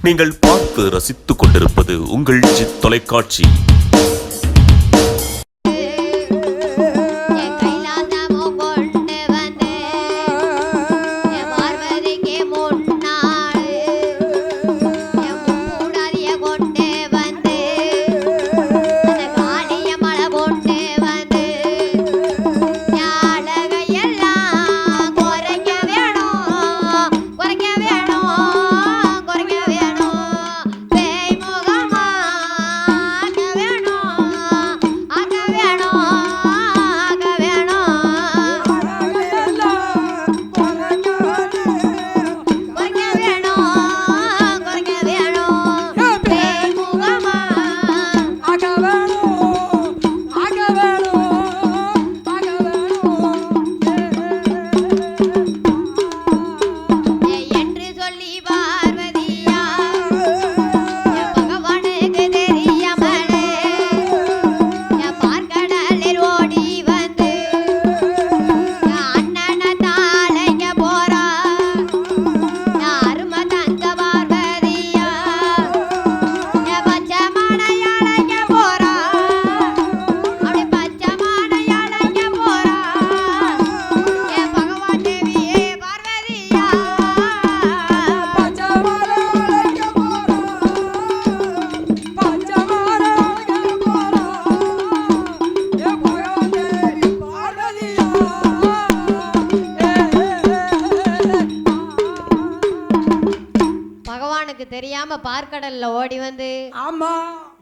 நீங்கள் பார்த்து ரசித்துக் கொண்டிருப்பது உங்கள் ஜித் தொலைக்காட்சி. தெரியாம பார்க்கடல்ல ஓடி வந்து ஆமா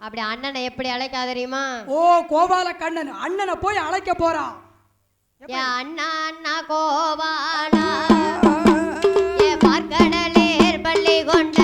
அப்படி அண்ணனை எப்படி அழைக்கா தெரியுமா? ஓ கோபால கண்ணன் அண்ணனை போய் அழைக்க போறான். அண்ணா அண்ணா கோபாலா ஏ பார்க்கடலேர் பள்ளி கொண்ட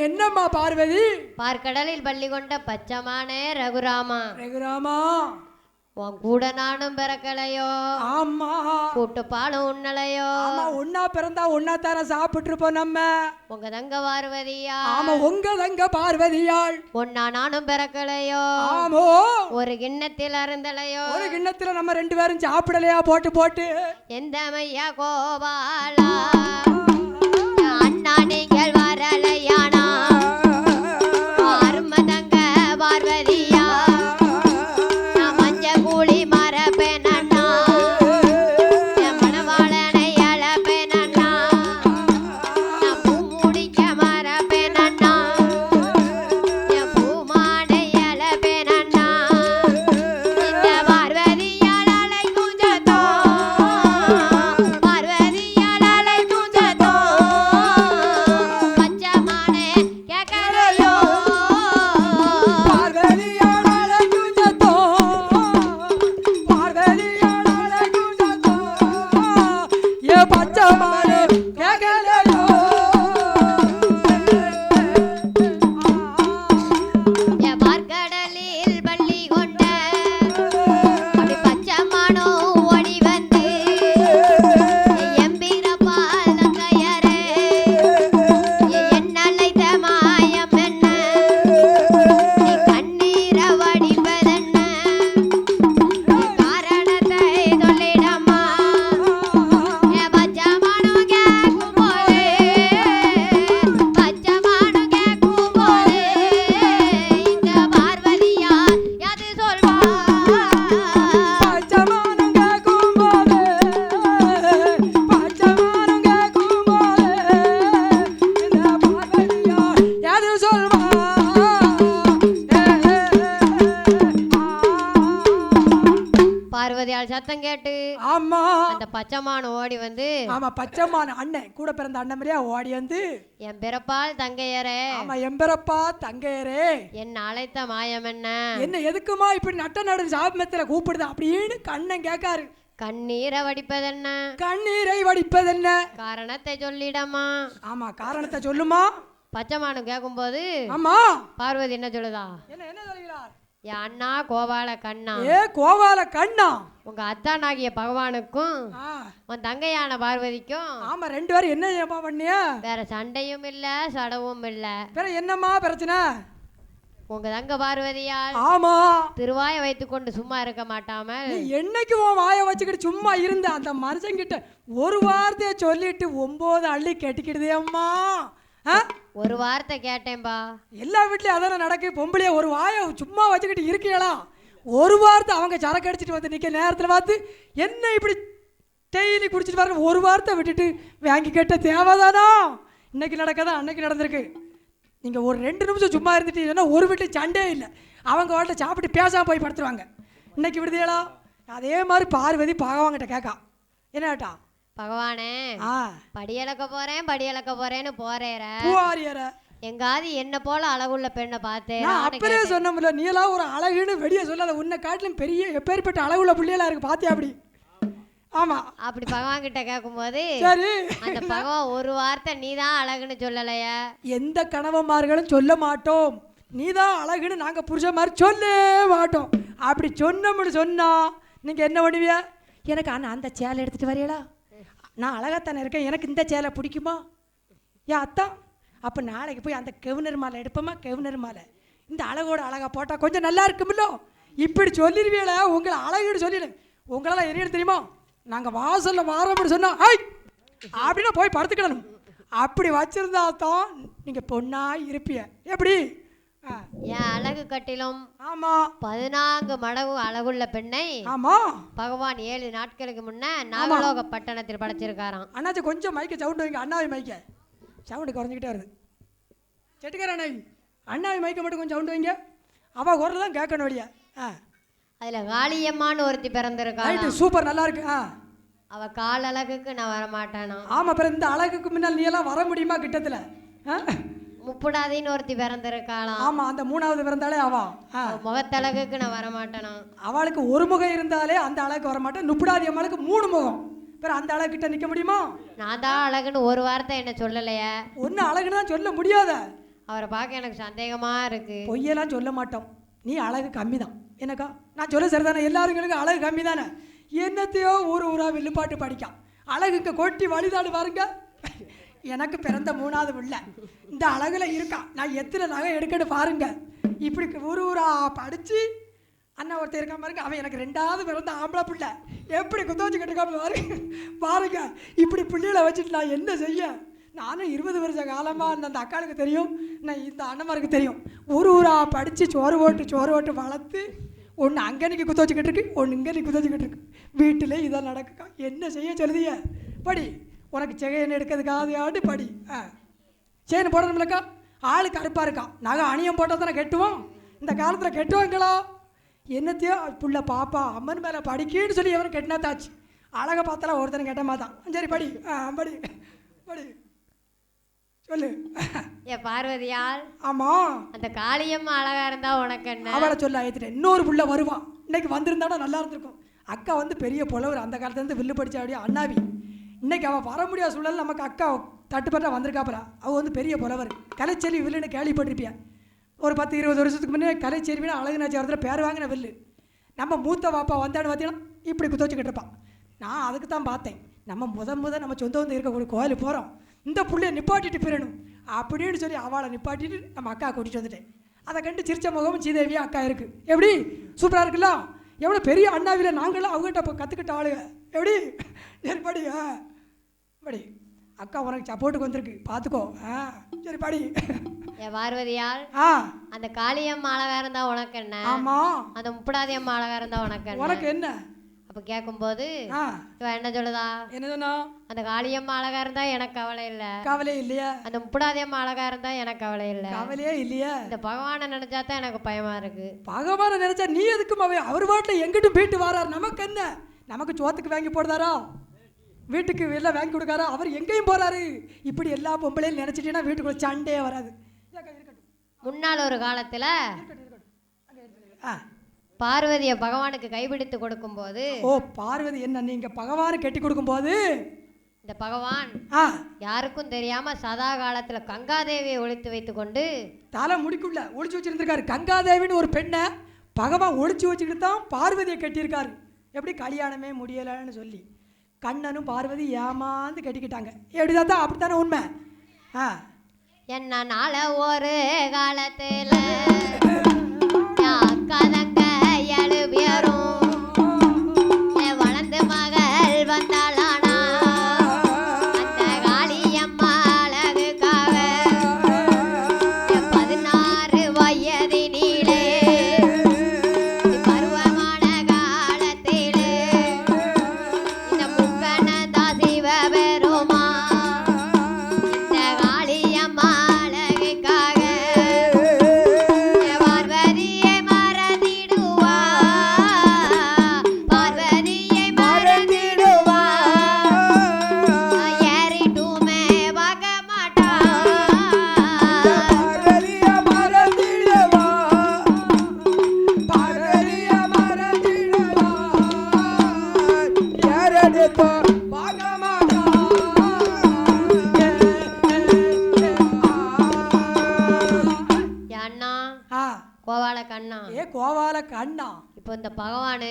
என்னம்மா பார்வதி? பார்க்கடலில் பள்ளி கொண்ட பச்சமானே ரகுராமா. ரகுராமா உன் கூட நானும் பிறக்கலையோ? ஆமா. கூட்டு பாலும் உண்ணலையோ? ஆமா. ஒன்னா பிறந்தா ஒன்னா தான சாப்பிட்டு இருப்போம் நம்ம. உங்க தங்க பார்வதியா? ஆமா உங்க தங்க பார்வதியாள். ஒன்னா நானும் பிறக்கலையோ? ஆமோ. ஒரு கிண்ணத்தில் அருந்தலையோ? ஒரு கிண்ணத்துல நம்ம ரெண்டு பேரும் சாப்பிடலையா போட்டு போட்டு? எந்த மையா கோபாலா அண்ணா நீங்கள் வரலையானா? பார்வதியால் அலை சத்தம் கேட்டு ஆமா அந்த பச்சைமான் ஓடி வந்து ஆமா பச்சைமான அண்ணன் கூட பிறந்த அண்ணன் மாதிரியா ஓடி வந்து என் பிறப்பால் தங்கையரே ஆமா எம்பரப்பா தங்கையரே என் அழைத்த மாயம் என்ன என்ன எதுக்குமா இப்படி நட்ட நடு சாபமத்துல கூப்பிடுது அப்படின்னு கண்ணன் கேட்காரு. கண்ணீரை வடிப்பதென்ன கண்ணீரை வடிப்பதென்ன காரணத்தை சொல்லிடமா. ஆமா காரணத்தை சொல்லுமா. பச்சைமானு கேட்கும்போது ஆமா பார்வதி என்ன சொல்லுதா, என்ன என்ன சொல்கிறார், என் அண்ணா கோபால கண்ணா, ஏ கோபால கண்ணா, உங்க அத்தானாகிய பகவானுக்கும் உன் தங்கையான பார்வதிக்கும் ஆமா ரெண்டு பேரும் என்ன பண்ணிய, வேற சண்டையும் இல்ல சடவும் இல்ல. வேற என்னம்மா பிரச்சனை, உங்க தங்க பார்வதியால் ஆமா திருவாய வைத்துக் கொண்டு சும்மா இருக்க மாட்டாமல் என்னைக்கு உன் வாயை வச்சுக்கிட்டு சும்மா இருந்த அந்த மனுஷங்கிட்ட ஒரு வார்த்தையை சொல்லிட்டு 9 அள்ளி கட்டிக்கிடுதே அம்மா. ஒரு வார்த்தை கேட்டேன்பா. எல்லா வீட்லயும் அதான நடக்கு, பொம்பளைய ஒரு வாயை சும்மா வச்சுக்கிட்டு இருக்கீங்களா, ஒரு வார்த்தை அவங்க சரக்கு அடிச்சிட்டு வந்து நிற்க நேரத்தில் பார்த்து என்ன இப்படி டெய்லி குடிச்சிட்டு வர ஒரு வார்த்தை விட்டுட்டு வாங்கி கேட்ட தேவைதானா. இன்னைக்கு நடக்காதான் அன்னைக்கு நடந்திருக்கு. நீங்கள் ஒரு 2 நிமிஷம் சும்மா இருந்துட்டீங்கன்னா ஒரு வீட்டில் சண்டையே இல்லை, அவங்க வாட்டில் சாப்பிட்டு பேசாமல் போய் படுத்துருவாங்க. இன்னைக்கு விடுதீங்களா அதே மாதிரி பார்வதி பகவான்கிட்ட கேட்கா, என்ன கேட்டா, பகவானே படியளக்க போறேன்னு போறேற எங்காவது என்ன போல அழகுள்ள பெண்ணை பார்த்தேன். அப்படியே சொன்னோம்ல, நீ எல்லாம் ஒரு அழகுன்னு வெளியே சொல்லாத, உன்னை காட்டிலும் பெரிய எப்பேற்பட்ட அழகுள்ள பிள்ளைகளா இருக்கு பாத்தியா அப்படி. ஆமா அப்படி பகவான் கிட்ட கேட்கும்போது சரி அந்த பகவான் ஒரு வார்த்தை நீதான் அழகுன்னு சொல்லலைய, எந்த கணவன்மார்களும் சொல்ல மாட்டோம், நீதான் அழகுன்னு நாங்க புருஷ மாதிரி சொல்ல மாட்டோம். அப்படி சொன்னோம்னு சொன்னா நீங்க என்ன பண்ணுவிய, எனக்கு அண்ணா அந்த சேலை எடுத்துட்டு வரீங்களா, நான் அழகாத்தானே இருக்கேன், எனக்கு இந்த சேலை பிடிக்குமா, ஏன் அத்தா அப்போ நாளைக்கு போய் அந்த கெவுனர் மாலை எடுப்போமா, கெவுனர் மாலை இந்த அழகோட அழகா போட்டால் கொஞ்சம் நல்லா இருக்குமில்லோ, இப்படி சொல்லிடுவீங்கள, உங்களை அழகுன்னு சொல்லிடு. உங்களால் என்ன தெரியுமா, நாங்கள் வாசலில் வாரோம்னு சொன்னோம் ஐ அப்படின்னா போய் படுத்துக்கிடணும், அப்படி வச்சிருந்தா தான் நீங்கள் பொண்ணா இருப்பிய. எப்படி என் அழகு கட்டிலும் ஆமா 14 மடங்கு அழகுள்ள பெண்ணை ஆமா பகவான் 7 நாட்களுக்கு முன்ன நாகலோக பட்டணத்தில் படைச்சிருக்காராம். அண்ணாச்சி கொஞ்சம் மைக்க சவுண்டு வைங்க, அண்ணாவை மைக்க சவுண்டு குறைஞ்சிக்கிட்டே வருது. செட்டுக்கார அண்ணாவி அண்ணாவி மைக்க மட்டும் கொஞ்சம் சவுண்டு வைங்க, அவள் குரல் தான் கேட்கணும் வழியா. அதுல காளியம்மான்னு ஒருத்தி பிறந்திருக்கா, சூப்பர் நல்லா இருக்கு. அவ கால் அழகுக்கு நான் வரமாட்டேனா. ஆமா அப்புறம் இந்த அழகுக்கு முன்னால் நீ எல்லாம் வர முடியுமா கிட்டத்துல. முப்புடாதின்னு ஒருத்தி பிறந்திருக்காளாம். ஆமா அந்த 3வது பிறந்தாலே அவா முகத்தழகுக்கு நான் வரமாட்டேனா. அவளுக்கு ஒரு முகம் இருந்தாலே அந்த அழகுக்கு வரமாட்டேன், முப்புடாதி அம்மாளுக்கு 3 முகம், பிறகு அந்த அழகு கிட்ட நிக்க முடியுமா. நான் தான் அழகுன்னு ஒரு வார்த்தை என்ன சொல்லலையே, ஒன்னு அழகுன்னு தான் சொல்ல முடியாத, அவரை பார்க்க எனக்கு சந்தேகமா இருக்கு. பொய்யெல்லாம் சொல்ல மாட்டோம், நீ அழகு கம்மி தான் எனக்கா, நான் சொல்ல சரிதானே, எல்லாருங்களுக்கு அழகு கம்மி தானே, என்னத்தையோ ஊரா வில்லுப்பாட்டு படிக்கான் அழகுக்கு கொட்டி வழிதாடு பாருங்க. எனக்கு பிறந்த 3வது பிள்ளை இந்த அழகுல இருக்கான், நான் எத்தனை நகை எடுக்கன்னு பாருங்க. இப்படி ஊரா படிச்சு அண்ணன் ஒருத்தர் இருக்கான் பாருங்க, அவன் எனக்கு 2வது பிறந்த ஆம்பளை பிள்ளை, எப்படி குத்தோச்சுக்கிட்டு இருக்கான் பாருங்க பாருங்க. இப்படி பிள்ளைகளை வச்சுட்டு நான் என்ன செய்ய, நானும் 20 வருஷ காலமாக அந்த அக்காளுக்கு தெரியும், நான் இந்த அண்ணமாருக்கு தெரியும், ஊரா படித்து சோறு ஓட்டு வளர்த்து ஒன்று அங்கே நிற்க குத்த வச்சுக்கிட்டு இருக்கு, ஒன்று இங்கே நிற்க குத்த வச்சுக்கிட்டு இருக்கு, வீட்டில் இதான் நடக்குக்கா, என்ன செய்ய சொல்லுதிய படி, உனக்கு செகையன் எடுக்கிறதுக்காக ஆடு படி. செயின் போடணும்லக்கா, ஆள் கருப்பாக இருக்கான், நாங்கள் அணியம் போட்டால் தானே கெட்டுவோம், இந்த காலத்தில் கெட்டுவாங்களா, என்னத்தையோ புள்ள பாப்பா அம்மன் மேலே படிக்கின்னு சொல்லி எவரும் கெட்டினா தாச்சு, அழகை பார்த்தாலும் ஒருத்தனை கெட்ட மாட்டான். சரி படி படி படி சொல்லு. ஏ பார்வதியால் ஆமா அந்த காளியம்மா அழகா இருந்தா உனக்கு என்ன, அவளை சொல்ல ஆயிடுறேன், இன்னொரு புள்ள வருவான், இன்னைக்கு வந்திருந்தாடா நல்லா இருந்திருக்கும். அக்கா வந்து பெரிய புலவர், அந்த காலத்துலேருந்து வில்லு படிச்சா அப்படியே அண்ணாவி, இன்னைக்கு அவள் வர முடியாத சூழல் நமக்கு அக்கா தட்டுப்பட்டா வந்திருக்காப்பல, அவள் வந்து பெரிய புலவர், கலைச்செல்வி வில்லுன்னு கேள்விப்பட்டிருப்பியா, ஒரு 10-20 வருஷத்துக்கு முன்னே கலைச்செல்வினா அழகுநாச்சி வரத்துல பேர் வாங்கின வில்லு. நம்ம மூத்த வாப்பா வந்தான்னு பார்த்தீங்கன்னா இப்படி குத்த வச்சுக்கிட்டு இருப்பான். நான் அதுக்கு தான் பார்த்தேன், நம்ம முத நம்ம சொந்த வந்து இருக்கக்கூடிய கோயிலுக்கு போகிறோம், இந்த புள்ளைய நிப்பாட்டிட்டு போயிடணும் அப்படின்னு சொல்லி அவளை நிப்பாட்டிட்டு நம்ம அக்கா கூட்டிகிட்டு வந்துட்டேன். அதை கண்டு சிரிச்ச முகமும் சீதேவியா அக்கா இருக்குது, எப்படி சூப்பராக இருக்குல்ல, எவ்வளோ பெரிய அண்ணாவில நாங்களும் அவங்ககிட்ட இப்போ கற்றுக்கிட்ட ஆளுங்க, எப்படி சரி படி படி, அக்கா உனக்கு சப்போர்ட்டுக்கு வந்திருக்கு பார்த்துக்கோ. சரி படி. பார்வதியால் அந்த காளியம்மா அழகா இருந்தா உனக்கு என்ன, ஆமா அந்த முப்படாதி அம்மா அழகா இருந்தா உனக்கு என்ன அப்ப கேட்கும்போது என்ன சொல்லுதா, என்ன சொன்னா, அந்த காளியம்மா அழகா இருந்தா எனக்கு கவலை இல்லையா, அந்த முப்படாதி அம்மா அழகா இருந்தா எனக்கு கவலையே இல்லையா, இந்த பகவானை நினைச்சாதான் எனக்கு பயமா இருக்கு. பகவானை நினைச்சா நீ எதுக்கும் அவர் பாட்டில் எங்கிட்டும் போயிட்டு வராரு, நமக்கு என்ன, நமக்கு சோத்துக்கு வாங்கி போடுதாரோ, வீட்டுக்கு எல்லாம் வாங்கி கொடுக்காரோ, அவர் எங்கேயும் போறாரு. இப்படி எல்லா பொம்பளையும் நினைச்சிட்டீங்கன்னா வீட்டுக்குள்ள சண்டையே வராது. முன்னால் ஒரு காலத்துல பார்வதிய பகவானுக்கு கைபிடித்து கொடுக்கும் போது, ஓ பார்வதி என்ன நீங்க பகவான் கட்டி கொடுக்கும் போது இந்த பகவான் யாருக்கும் தெரியாம சதா காலத்துல கங்காதேவியை ஒளித்து வைத்து கொண்டு தலை முடிக்குள்ள ஒளிச்சு வச்சிருந்திருக்காரு. கங்காதேவின்னு ஒரு பெண்ணை பகவான் ஒளிச்சு வச்சுக்கிட்டு தான் பார்வதியை கட்டியிருக்காரு. எப்படி கல்யாணமே முடியலைன்னு சொல்லி கண்ணனும் பார்வதி ஏமாந்து கட்டிக்கிட்டாங்க. எப்படிதான் தான் அப்படித்தானே உண்மை. என்னனால ஒரு காலத்துல அக்காதங்க 7 பேரும் வளர்ந்து மகள் வந்தாளானா அந்த காளியம்மா அழகுக்காக 16 வயதினிலே பருவமான காலத்திலே இந்த முக்கணதா சிவபெருமா இந்த காளியம்மா அழகுக்காக பார்வதியை மறந்திடுவா, பார்வதியை மறந்திடுவா, ஏறிட்டுமே பார்க்க மாட்டா, பார்வதியை மறந்திடுவா, பார்வதியை மறந்திடுவா, யாரெடுத்தோ பார்க்க மாட்டா. அண்ணா கோவால கண்ணா, ஏ கோவால கண்ணா. இப்போ இந்த பகவானு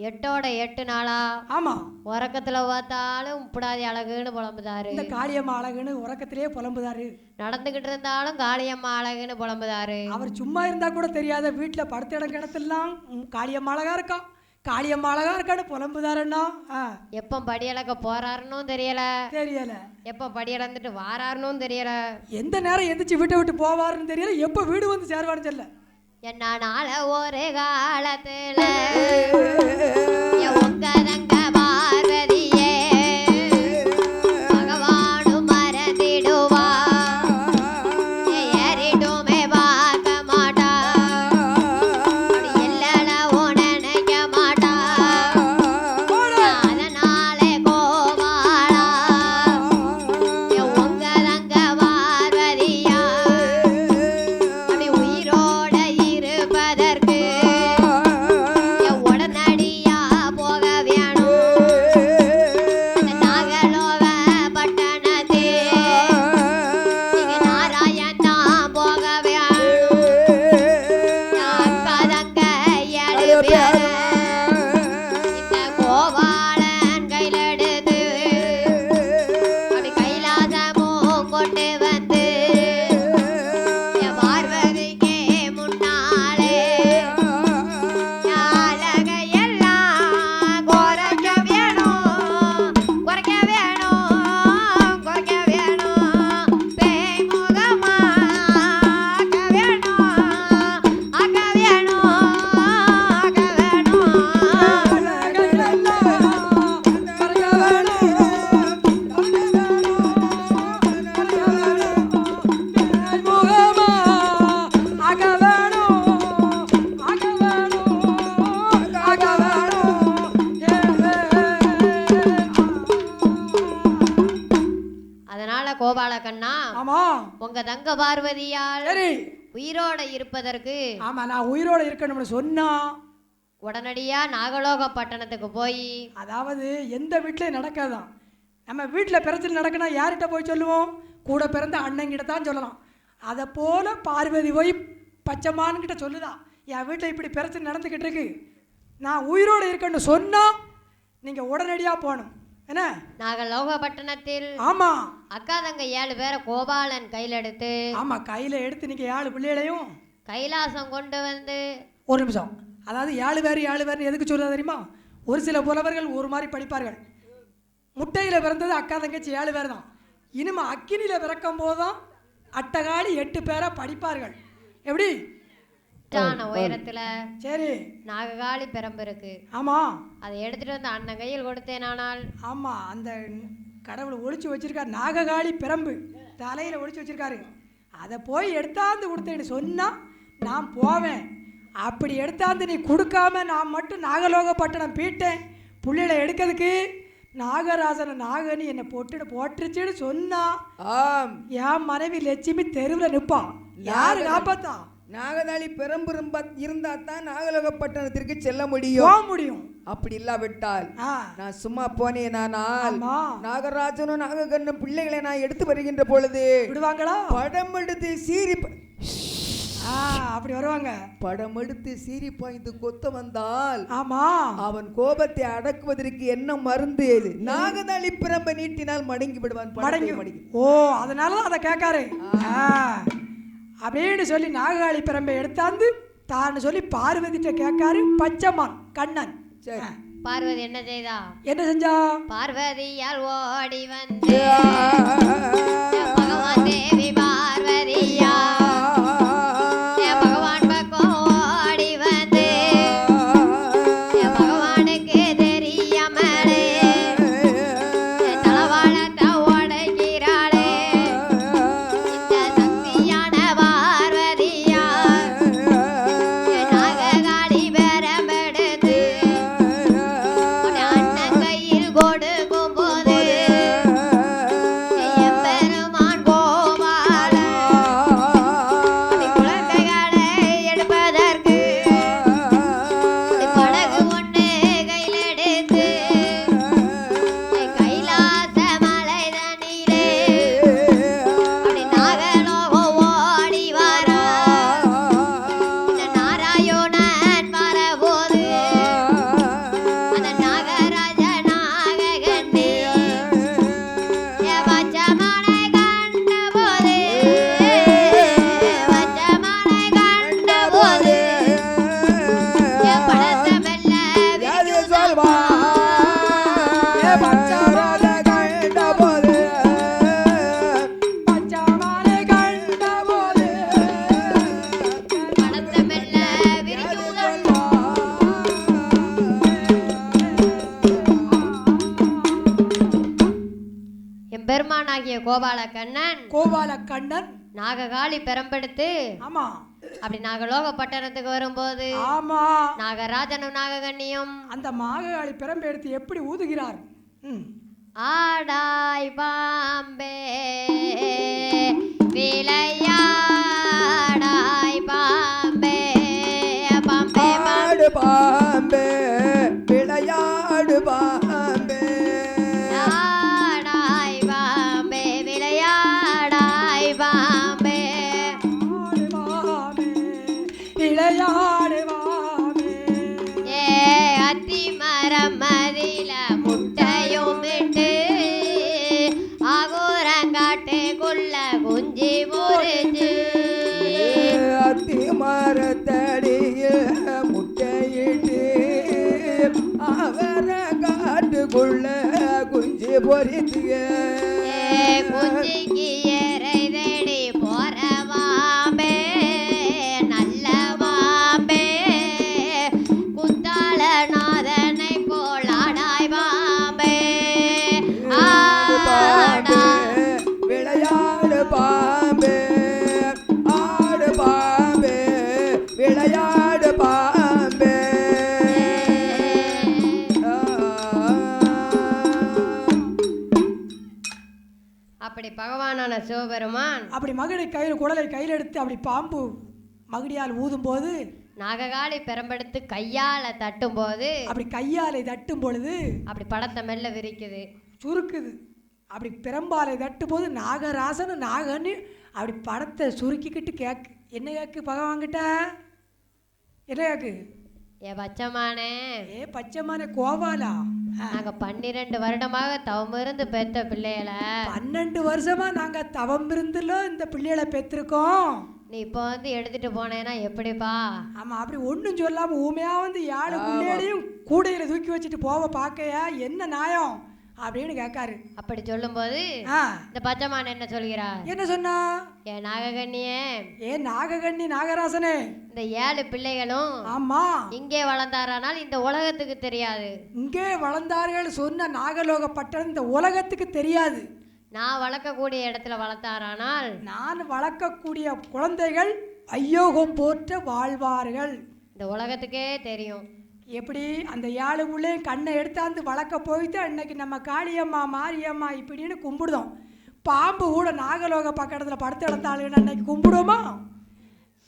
8 நாளா ஆமா உறக்கத்துல பார்த்தாலும் உப்புடாதி அழகுன்னு புலம்புதாரு. இந்த காளியம்மா அழகுன்னு உறக்கத்திலேயே புலம்புதாரு. நடந்துகிட்டு இருந்தாலும் காளியம்மா அழகுன்னு புலம்புதாரு. அவர் சும்மா இருந்தா கூட தெரியாத வீட்டுல படுத்த இடம் கிடத்தெல்லாம் காளியம்மா அழகா இருக்கா, காளியம்மா அழகா இருக்கான்னு புலம்புதாருன்னா எப்ப படி அளக்க போறாருன்னு தெரியல, தெரியல. எப்ப படி அளந்துட்டு வாராருன்னு தெரியல, எந்த நேரம் எந்திரிச்சு வீட்டை விட்டு போவாருன்னு தெரியல, எப்ப வீடு வந்து சேருவான்னு தெரியல. என்னால ஒரு காலத்துல உங்க தங்க பார்வதியே பகவானும் மறந்திடுவா, ஏறிட்டுமே பார்க்க மாட்டா, இல்லளவோ நினைக்க மாட்டா, அதனாலே கோவாளா உங்க தங்க பார்வதியா அப்படி உயிரோட இருப்பதற்கு உடனடியா போக வேணும். அந்த நாகலோக பட்டணத்தில் நீங்க நாராயண் தான் போக வேணும். அக்கா தங்க 7 பேர் இந்த கோவாளன் கையில எடுத்து அப்படி கைலாசமும் கொண்டு வந்து பார்வதிக்கு முன்னாலே அழகையெல்லாம் குறைக்க வேணும், குறைக்க வேணும், குறைக்க வேணும், பேய் முகமா ஆக்க வேணும், ஆக்க வேணும், ஆக்க அதனால கோபால கண்ணா ஆமா உங்க தங்க பார்வதியால் சரி உயிரோட இருப்பதற்கு ஆமா நான் உயிரோட இருக்கணும்னு சொன்னா உடனடியா நாகலோக பட்டணத்துக்கு போய், அதாவது எந்த வீட்லயும் நடக்காதான். நம்ம வீட்டில் பிரச்சனை நடக்குன்னா யார்கிட்ட போய் சொல்லுவோம்? கூட பிறந்த அண்ணங்கிட்ட தான் சொல்லலாம். அதை போல பார்வதி போய் பச்சைமான்கிட்ட சொல்லுதான், என் வீட்டில் இப்படி பிரச்சனை நடந்துக்கிட்டு இருக்கு, நான் உயிரோடு இருக்கேன்னு சொன்னால் நீங்கள் உடனடியாக போகணும். என்ன நாகலோக பட்டணத்தில் ஆமா அக்கா தங்க 7 பேரை கோபாலன் கையில் எடுத்து ஆமா கையில் எடுத்து நீங்கள் 7 பிள்ளைகளையும் கைலாசம் கொண்டு வந்து, ஒரு நிமிஷம், அதாவது 7 பேர் எதுக்கு சொல்லுறது தெரியுமா? ஒரு சில புலவர்கள் ஒரு மாதிரி படிப்பார்கள். முட்டையில் பிறந்தது அக்கா தங்கச்சி 7 பேர் தான். இனிமே அக்கினியில் பிறக்கும் போதுதான் அட்டகாளி 8 பேரை படிப்பார்கள். எப்படி உயரத்துல சரி நாககாளி பிரம்பு இருக்கு. ஆமா அதை எடுத்துட்டு வந்து அண்ணன் கையில் கொடுத்தேனானால், ஆமா அந்த கடவுள் ஒளிச்சு வச்சிருக்காரு, நாககாளி பிரம்பு தலையில ஒளிச்சு வச்சிருக்காரு. அதை போய் எடுத்தாந்து கொடுத்தேன்னு சொன்னா நான் போவேன். அப்படி எடுத்தாந்து நீ கொடுக்காம நான் மட்டும் நாகலோக பட்டணம் பீட்டேன், புள்ளைகளை எடுக்கிறதுக்கு நாகராசன நாகனி என்னை போட்டுருச்சுன்னு சொன்னா என் மனைவி லட்சுமி தெருவில் நிற்பான். யாரு காப்பாத்தா? நாகதாளி பெரம்பு இருந்தா தான் நாகலோகப்பட்டணத்திற்கு செல்ல முடியும். அப்படி இல்லாவிட்டால் நான் சும்மா போனேனால் நாகராஜனும் நாககண்ணும் பிள்ளைகளை நான் எடுத்து வருகின்ற பொழுது விடுவாங்களா? படம் எடுத்து சீரி அப்படி வருவாங்க. படம் எடுத்து சீரி பாய்ந்து கொத்த வந்தால் ஆமா அவன் கோபத்தை அடக்குவதற்கு என்ன மருந்து? நாகதாளி பிரம்ப நீட்டினால் மடங்கி விடுவான். மடங்கி ஓ, அதனால அதை கேட்காரு அப்படின்னு சொல்லி நாககாளி பிரம்பை எடுத்தாந்து தான் சொல்லி பார்வதிட்ட கேட்காரு பச்சைமான் கண்ணன். பார்வதி என்ன செய்தா? என்ன செஞ்சா? பார்வதியால் ஓடி வந்து பகவான் தேவி பார்வதியா பகவான் பக்கம் ஓடி வந்து பகவானுக்கு தெரியாமலே தலவாழத்தை உடைக்கிறாளே. இந்த சக்தியான பார்வதியா நாககாளி பெரம்பெடுத்து அண்ணன் கையில் கொடுக்கும் போது எம்பெருமான் கோபால குழந்தைகளை எடுப்பதற்கு படகு ஒன்று கையில் எடுத்து கைலாச மலை தண்ணீரே அப்படி நாகலோகம் ஓடி வரா. இந்த நாராயணன் வரபோது அந்த நாகராஜ நாககண்ணி பச்சமானை கண்டபோது பச்சமானை கண்டபோது படத்தை மெல்ல விரிச்சு சொல்வா. படத்தை மெல்ல விரிச்சு சொல்வா. எம்பெருமானாகிய கோபால கண்ணன் நாககாளி பெரம்பெடுத்து ஆமா அப்படி நாகலோக பட்டணத்துக்கு வரும்போது ஆமா நாகராஜனும் நாககண்ணியும் அந்த மாகாளி பிரம்பை எடுத்து எப்படி ஊதுகிறார்? ஆடாய் பாம்பே விளையாடாய் பாம்பே பாம்பே பாடு பாம்பே விளையாடு பாம்பே ஆடாய் பாம்பே விளையாடாய் பாம்பே விளையாடுவாமே ஏ அத்தி மரம் மதில முட்டையும் விட்டு ஆகோரங்காட்டுக்குள்ள குஞ்சி பொறிச்சு அத்தி மரத்தடியில் முட்டையிட்டு அவர காட்டுக்குள்ள குஞ்சு பொறித்து குஞ்சிக்கு ஏறை தேடி போற வாம்பே நல்ல வாம்பே குத்தால நாதனை போலாடாய் வாம்பே ஆடா விளையாடு பாம்பே ஆடு பாம்பே விளையாடு பாம்பே அப்படி பகவானான சிவபெருமான் அப்படி மகனை குடலை கையில் எடுத்து அப்படி பாம்பு மகடியால் ஊதும் போது நாககாளி பெரம்பெடுத்து கையால தட்டும் போது அப்படி கையாலை தட்டும் பொழுது அப்படி படத்தை மெல்ல விரிக்குது சுருக்குது. அப்படி பெரம்பாலை தட்டும் போது நாகராசன் நாகன்னு அப்படி படத்தை சுருக்கிக்கிட்டு கேக்கு. என்ன கேக்கு பகவான்கிட்ட? என்ன கேக்கு? ஏ பச்சமானே பச்சைமானே கோபாலா நாங்க 12 வருடமாக தவம் இருந்து பெத்த பிள்ளைகளை 12 வருஷமா நாங்க தவம் இருந்துல இந்த பிள்ளைகளை பெற்றிருக்கோம். நீ இப்போ வந்து எடுத்துட்டு போனேன்னா எப்படிப்பா? ஆமா அப்படி ஒன்றும் சொல்லாம ஊமையா வந்து 7 பிள்ளைகளையும் கூடையில தூக்கி வச்சுட்டு போவ பார்க்கையா என்ன நியாயம் அப்படின்னு கேட்காரு. அப்படி சொல்லும்போது இந்த பச்சைமான் என்ன சொல்கிறார்? என்ன சொன்னா? ஏ நாககண்ணியே நாககண்ணி நாகராசனே இந்த 7 பிள்ளைகளும் ஆமா இங்கே வளர்ந்தாரானால் இந்த உலகத்துக்கு தெரியாது. இங்கே வளர்ந்தார்கள் சொன்ன நாகலோக பட்டணம் இந்த உலகத்துக்கு தெரியாது. நான் வளர்க்கக்கூடிய இடத்துல வளர்த்தாரானால் நான் வளர்க்கக்கூடிய குழந்தைகள் ஐயோகம் போற்ற வாழ்வார்கள். இந்த உலகத்துக்கே தெரியும். எப்படி அந்த 7 உள்ளே கண்ணை எடுத்தாந்து வளர்க்க போயிட்டு அன்னைக்கு நம்ம காளியம்மா மாரியம்மா இப்படின்னு கும்பிடுதோம். பாம்பு கூட நாகலோக பக்கத்தில் படுத்து எடுத்தாளுன்னு அன்னைக்கு கும்பிடுவோமா?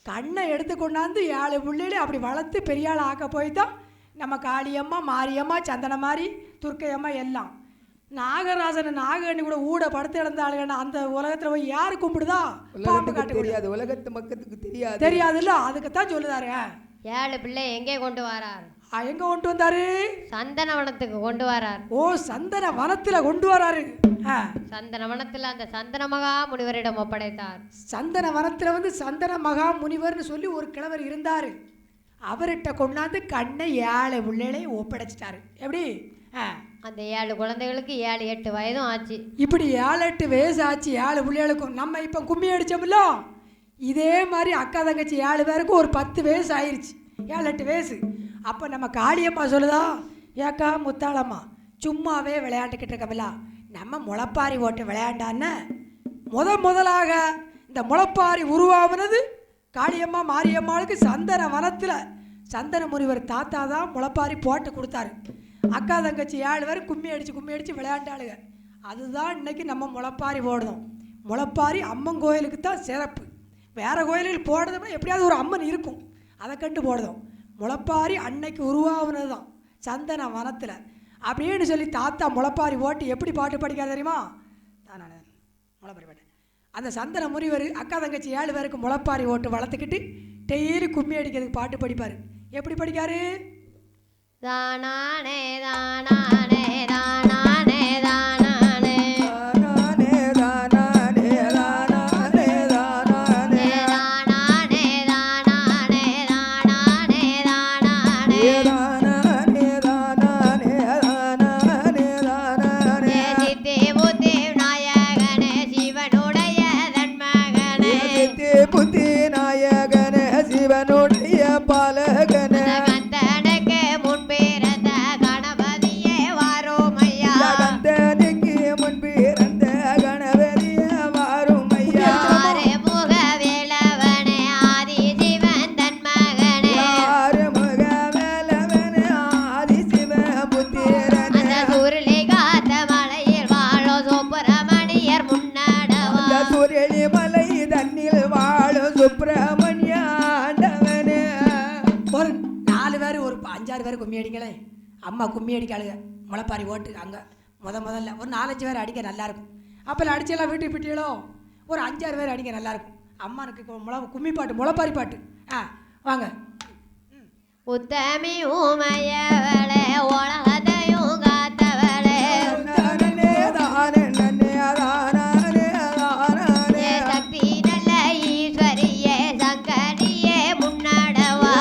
கண்ணை எடுத்து கொண்டாந்து 7 பிள்ளைகளே அப்படி வளர்த்து பெரியாள் ஆக்க போய்தான் நம்ம காளியம்மா மாரியம்மா சந்தனமாரி துர்க்கையம்மா எல்லாம். நாகராஜன் நாகண்ணி கூட ஊட படுத்து இழந்தாளுங்கன்னா அந்த உலகத்தில் போய் யாரு கும்பிடுதா? பாம்பு காட்டு தெரியாது, உலகத்து மக்களுக்கு தெரியாது. தெரியாதுல்ல, அதுக்குத்தான் சொல்லுதாரு. 7 பிள்ளை எங்கே கொண்டு வரார்? எங்க கொண்டு வந்தாரு? சந்தனவனத்துக்கு கொண்டு வரார். ஓ, சந்தன வனத்துல கொண்டு வராரு. சந்தன வனத்துல அந்த சந்தன மகா முனிவரிடம் ஒப்படைத்தார். சந்தன வனத்துல வந்து சந்தன மகா முனிவர்னு சொல்லி ஒரு கிழவர் இருந்தாரு. அவர்கிட்ட கொண்டாந்து கண்ணை 7 பிள்ளைகளையும் ஒப்படைச்சிட்டாரு. எப்படி? அந்த 7 குழந்தைகளுக்கு 7-8 வயதும் ஆச்சு. இப்படி 7-8 வயசு ஆச்சு 7 பிள்ளைகளுக்கும். நம்ம இப்போ கும்மி அடித்தோம்ல, இதே மாதிரி அக்கா தங்கச்சி 7 பேருக்கும் ஒரு 10 வயசு ஆயிடுச்சு, 7-8 வயசு. அப்போ நம்ம காளியம்மா சொல்லுதா, ஏக்கா முத்தாளம்மா சும்மாவே விளையாண்டுக்கிட்டு இருக்கமில்ல, நம்ம முளைப்பாரி ஓட்டு விளையாண்டான்னு முதலாக இந்த முளைப்பாரி உருவாகுனது காளியம்மா மாரியம்மாளுக்கு சந்தன வனத்தில் சந்தன முனிவர் தாத்தா தான் முளைப்பாரி போட்டு கொடுத்தாரு. அக்கா தங்கச்சி 7 பேர் கும்மி அடித்து விளையாண்டாளுங்க. அதுதான் இன்னைக்கு நம்ம முளைப்பாரி போடுதோம். முளைப்பாரி அம்மன் கோயிலுக்கு தான் சிறப்பு. வேறு கோயிலில் போடுறதுனா எப்படியாவது ஒரு அம்மன் இருக்கும், அதை கண்டு போடுதோம். முளைப்பாரி அன்னைக்கு உருவாகுனது தான் சந்தன வனத்தில் அப்படின்னு சொல்லி தாத்தா முளைப்பாரி ஓட்டு எப்படி பாட்டு படிக்காது தெரியுமா? நான் முளைப்பாரி பாட்டு அந்த சந்தன முனிவர் அக்கா தங்கச்சி 7 பேருக்கு முளைப்பாரி ஓட்டு வளர்த்துக்கிட்டு டெய்லி கும்மி அடிக்கிறதுக்கு பாட்டு படிப்பார். எப்படி படிக்காரு? தானானே தானானே தானானே தானானே கும்மி அடிங்களேன். அம்மா கும்மி அடிக்காளுங்க முளைப்பாரி ஓட்டு. அங்கே முதல்ல ஒரு 4-5 பேர் அடிக்க நல்லாயிருக்கும். அப்போ அடிச்செல்லாம் வீட்டுக்கு பிட்டியலோ ஒரு 5-6 பேர் அடிக்க நல்லாயிருக்கும். அம்மானுக்கு கும்மி பாட்டு முளைப்பாரி பாட்டு. வாங்க. உத்தமி ஊமையவளே உலகத்தையும் காத்தவளே சக்தி நல்ல ஈஸ்வரியே சங்கரியே முன்னடவா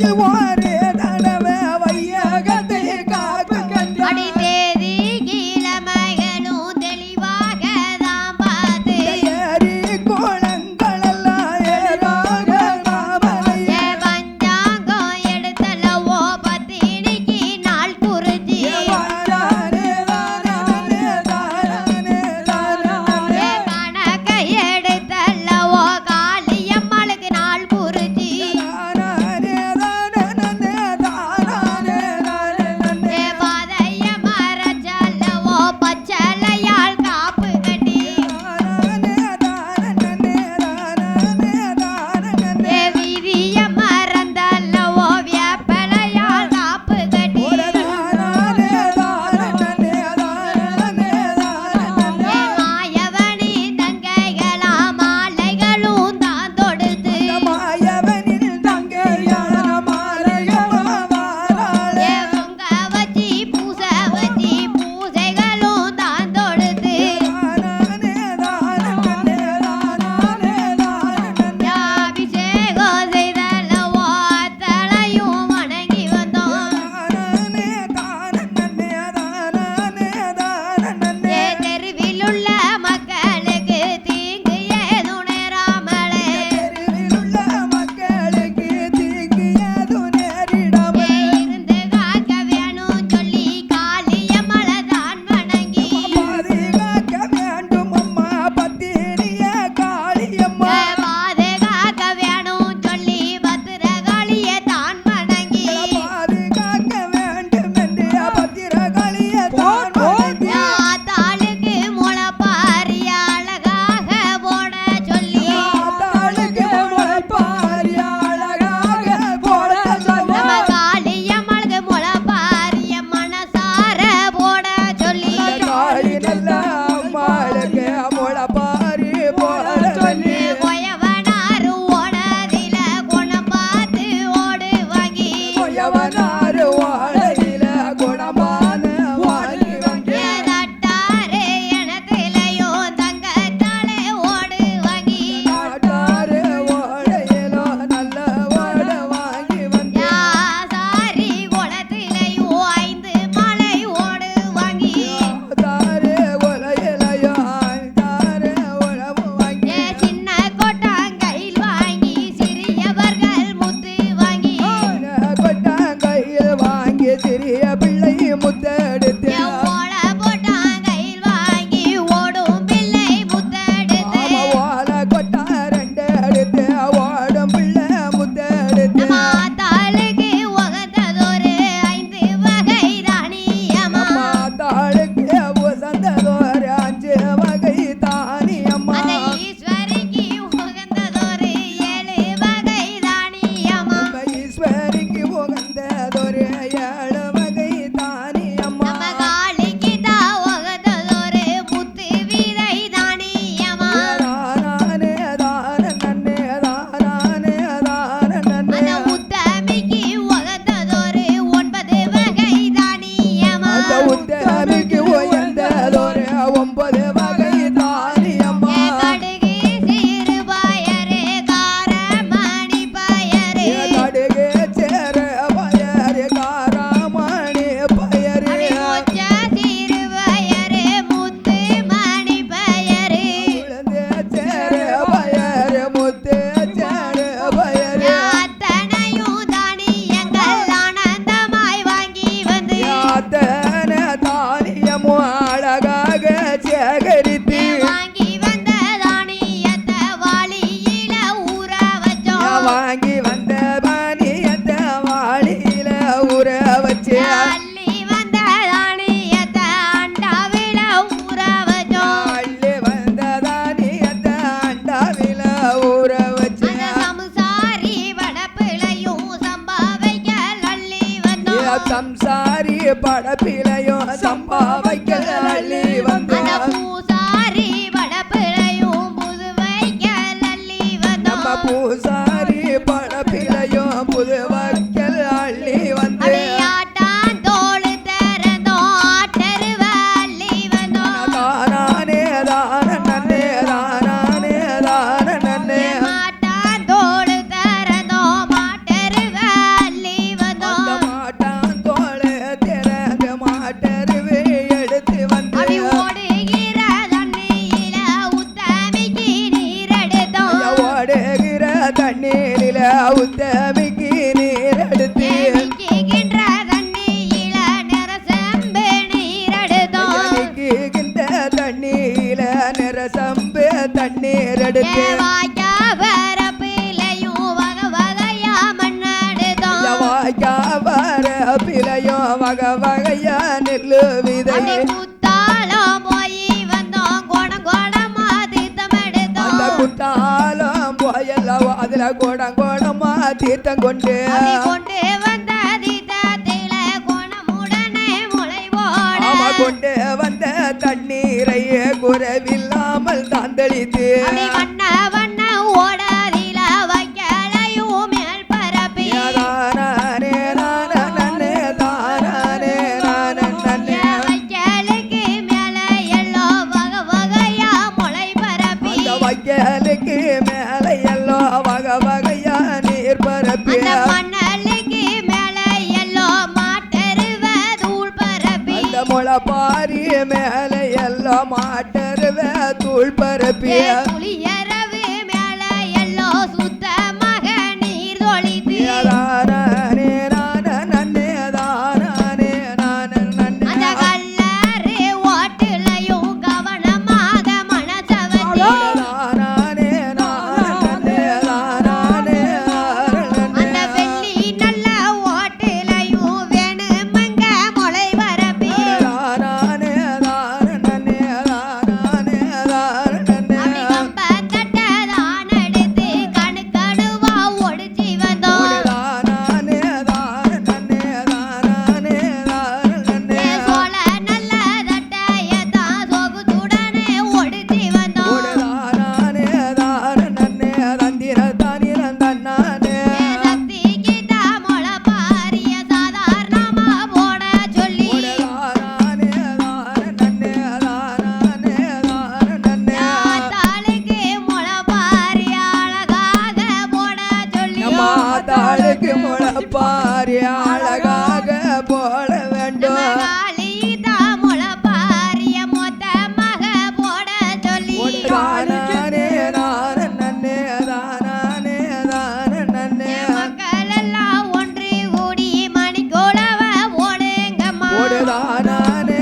வருஷத்தில் ஒரு தடவை வையகத்தை காக்க கண்டு அடி தேதி கிழமைகளும் தெளிவாக தான் பார்த்து ஏரி கோலங்கள் எல்லாம் ஏறாக தாமரையே ஏ பஞ்சாங்கம் எடுத்தல்லவோ பத்தினிக்கு நாள் குறிச்சி தானே தானே தானே தானே ஏ கணக்கை எடுத்தல்லவோ காளியம்மளுக்கு நாள் குறிச்சி ஏ பாதைய மரச்சல்லவோ பச்சளையால் காப்பு கட்டி ஏ வீதிய மறந்தல்லவோ வேப்பலையால் காப்பு கட்டி ஏ மாயவனி தங்கைகளா மாலைகளும் தான் தொடுத்து ஏ பொங்க வச்சி பூச வச்சி பூசைகளும் தான் தொடுத்து அபிஷேகம் செய்தல்லவோ தலையும் வணங்கி வந்தோம் ஏ தெருவில் உள்ள மக்களுக்கு தீங்கு ஏதும் நேராமலே ஏ இருந்து காக்க வேணும் சொல்லி காளியம்மளை தான் வணங்கி ஏ பாதுகாக்க வேணும் சொல்லி பத்திரகாளியை தான் வணங்கி தாளுக்கு முளைப்பாரி அழகாக போட சொல்லி நம்ம காளியம்மளுக்கு முளைப்பாரிய மனசார போட சொல்லி கொயவனாரு ஓடதில குணம் பார்த்து ஓடு வாங்கி ஏ தட்டாரு எனத்திலையோ தங்கத்தாலே ஓடு வாங்கி சாரி குளத்திலையோ 5 மலை ஓடு வாங்கி ஏ சின்ன கொட்டாங்கையில் வாங்கி சிறியவர்கள் முத்து வாங்கி சிறிய பிள்ளை முத்தெடுத்து ஏ ஓட போட்டாங்கையில் வாங்கி ஓடும் பிள்ளை முத்தெடுத்து ஓலை கொட்டா ரெண்டு எடுத்து ஓடும் பிள்ளை முத்தெடுத்து மாத்தாளுக்கு உகந்ததொரு 5 வகை ராணியம்மா தாளுக்கு உசந்ததோர் 5 வகை தானியம்மா அந்த ஈஸ்வரிக்கு உகந்ததொரு 7 வகை ராணியம்மா ஈஸ்வரிக்கு உகந்ததொரு 7 வகை தானியம்மா நம்ம காளிக்கு தான் உகந்ததொரு முத்து வீரை ராணியம்மா தானே தான நன்னே தானே தான நன்னே அந்த உத்தமிக்கு உகந்ததொரு 9 வகை ராணியம்மா அந்த உத்தமிக்கு உயர்ந்ததொரு 9 வகை தானியம்மா ஏ கடுகு சிறு பயறு காரமணி பயறு கடுகு சேர பயறு காராமணி பயறு அப்படி மொச்ச சிறு பயறு முத்து மணி பயறு உளுந்து சேர பயறு முத்து சேர பயறு அத்தனையும் தானியங்கள் ஆனந்தமாய் வாங்கி வந்து யாத்தன தானியமோ அழகாக சேகரித்து வாங்கி வந்த தானியத்தை வாளியில ஊற வச்சோம் வாங்கி வந்த தானியத்தை வாளியில ஊற வச்சு அள்ளி வந்த தானியத்தை அண்டாவில ஊற வச்சோம் அள்ளி வந்த தானியத்தை அண்டாவில ஊற வச்சு அந்த சமுசாரி வடப்பிளையும் சம்பாவைக்க அள்ளி வந்தோம் சம்சாரி படப்பிலையும் சம்பாவைக்கல் அள்ளி அந்த வந்தோம் பூசாரி வடப்பிளையும் புதுவைக்க அள்ளி நம்ம வந்தோம் பூசாரி படப்பிலையும் புது வைக்கல் அள்ளி வந்து அடியாட்டான் தோள் திறந்தோம் ஆட்டருவ அள்ளி வந்தோம் தானானே தான நன்னே தானானே தான நன்னே மாட்டான் தோள் திறந்தோம் ஆட்டருவ எடுத்து பிழையோ வகை வகையா நெல்லு விதை குத்தாலம் போய் வந்தோம் கோடம் கோடமா தீர்த்தம் எடுத்தோம் அந்த குத்தாலம் போயல்லவோ அதுல கோடம் கோடமா தீர்த்தம் கொண்டு கொண்டு வந்த தீர்த்தத்தில கோணமுடனே முளைவோட கொண்டு வந்த தண்ணீரையே குறைவில்லாமல் தாந்தளித்து வண்ண வண்ண ஓடாதில வைக்கலையும் மேல் பரப்பி வைக்கலுக்கு மேல எல்லோ வகை வகையா முளை பரப்பி வைக்கலுக்கு மேல எல்லோ வகை வகையா நீர் பரப்பி மணலுக்கு மேல எல்லோ மாட்டருவ தூள் பரப்பி முளப்பாரி மேல எல்லோ மாட்டருவ தூள் பரப்பி புளியரவு மேல எல்லோ சுத்தமாக நீர் தொளித்து அந்த கல்லாறு ஓட்டுலையும் கவனமாக மனசவதி அந்த வெள்ளி நல்ல ஓட்டுலையும் வேணுமங்க முளை பரப்பி அப்படி கம்ப கட்டதான் எடுத்து கணுக்கணுவா ஒடிச்சு வந்தோம் சோழ நல்ல தட்டையதான் சொகுத்துடனே ஒடிச்சு வந்தோம் சக்திக்கு தாமொழ பாரிய சாதாரணமா போட சொல்லி தாளுக்கு முள பாரிய அழகாக போட சொல்லி மாதாளுக்கு முளப்பாரி அழகாக போட வேண்டும் காளி தாமொழ பாரிய மொத்தமாக போட சொல்லி மக்கள் எல்லாம் ஒன்று கூடி மணிக்கோளவ ஓடுங்கம்மா நாடு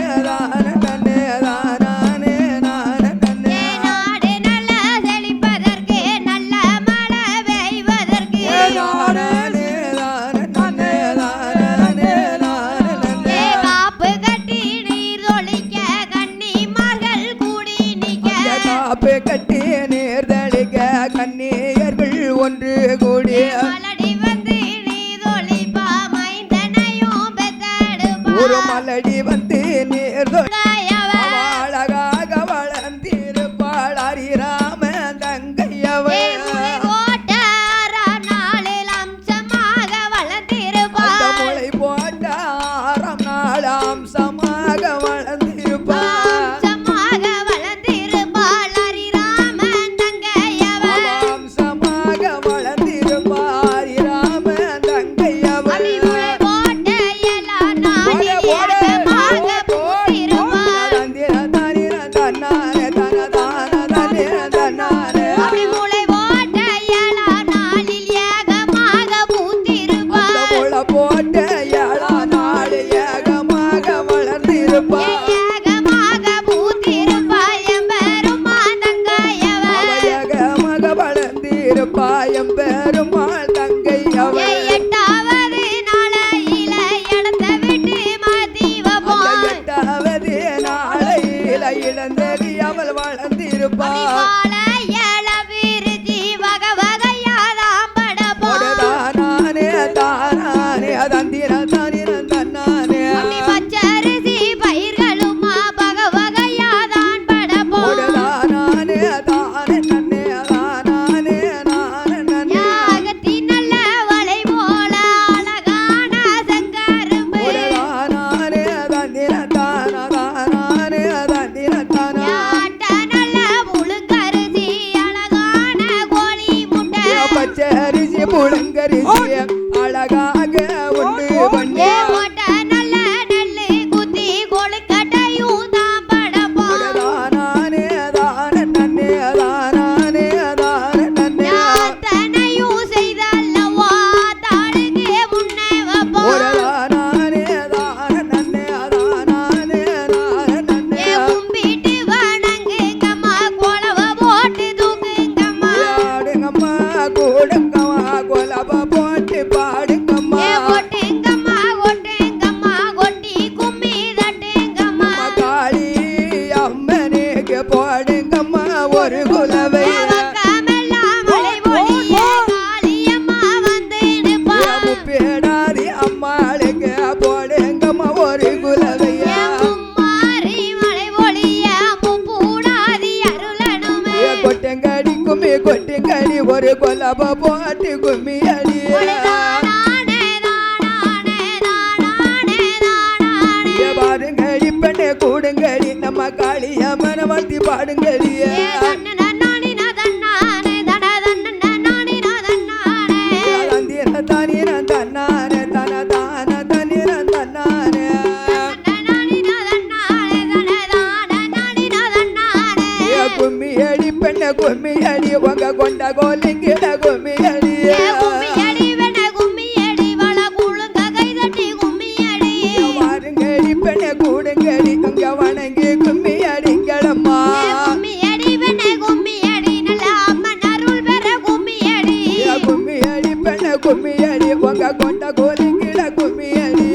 நல்ல செழிப்பதற்கு நல்ல மழை பெய்வதற்கு காப்பு கட்டி நீர் தொளிக்க கன்னிமார்கள் கூடி நிக்க காப்பு கட்டி நீர்தளிக்க கன்னியர்கள் ஒன்று கூடி மலடி வந்து நீர் தொளிப்பா மைந்தனையும் பெத்தெடுப்பா ஒரு மலடி வந்து நீர் உடையவ அழகாக வளர்ந்திருப்பாள் ஹரிராம தங்கையவள் முளை போட்டார நாளில் அம்சமாக வளர்ந்திருப்பா முளை போட்ட 6ஆம் நாள் அம்சமாக வளர்ந்திருப்பாள் அம்சமாக வளர்ந்திருப்பாள் ஹரிராமன் தங்கையவள் அம்சமாக வளர்ந்திருப்பாள் ஹரிராம தங்கையவள் அடி முளை போட்ட எல்லா நாளில் ஏகமாக பூத்திருப்பாள் அப்படி முளை போட்ட எல்லா நாளில் ஏகமாக பூத்திருப்பாள் போட்ட 7ஆம் நாள் ஏகமாக வளர்ந்திருப்பாள் ஏகமாக பூத்திருப்பாள் எம்பெருமா தங்கையவள் ஏகமாக வளர்ந்திருப்பாள் எம்பெருமாள் தங்கையவள் 8வது நாளையில இடத்தை விட்டு மாத்தி வைப்போம் 8வது நாளையில இளந்தெறி அவள் வளர்ந்திருப்பாள் வாழ ஏழ விருத்தி வகை வகையாதாம் படப்போம் தானே தந்திர தன்னானே அப்படி பச்சரிசி பயிர்களுமா வகை வகையாதான் படப்போம் யாகத்தி நல்ல வளை போல அழகான செங்கரும்பு யாட்ட நல்ல முழுக்கரிசி அழகான கோழி முட்டை பச்சரிசி புழுங்கரிசி அழகாக உண்டு பண்ணி ஓட்ட நல்ல நெல்லு குத்தி கொழுக்கட்டையும் தான் படப்போம் யாத்தனையும் செய்தல்லவோ தாளுக்கு முன்னே வைப்போம் கும்பிட்டு வணங்குங்கம்மா குழவ போட்டு தூக்குங்கம்மா காளியம்மன வாழ்த்தி பாடுங்கடியே கும்மியடி பெண்ண கும்மியடி உங்க கொண்ட கோலிங்கிட கும்மியடி வாருங்கடி பெண்ண கூடுங்கடி உங்க வணங்கி கும்மியடிங்களம்மா கும்மியடி பெண்ண கும்மியடி உங்க கொண்ட கோலிங்கிட கும்மியடி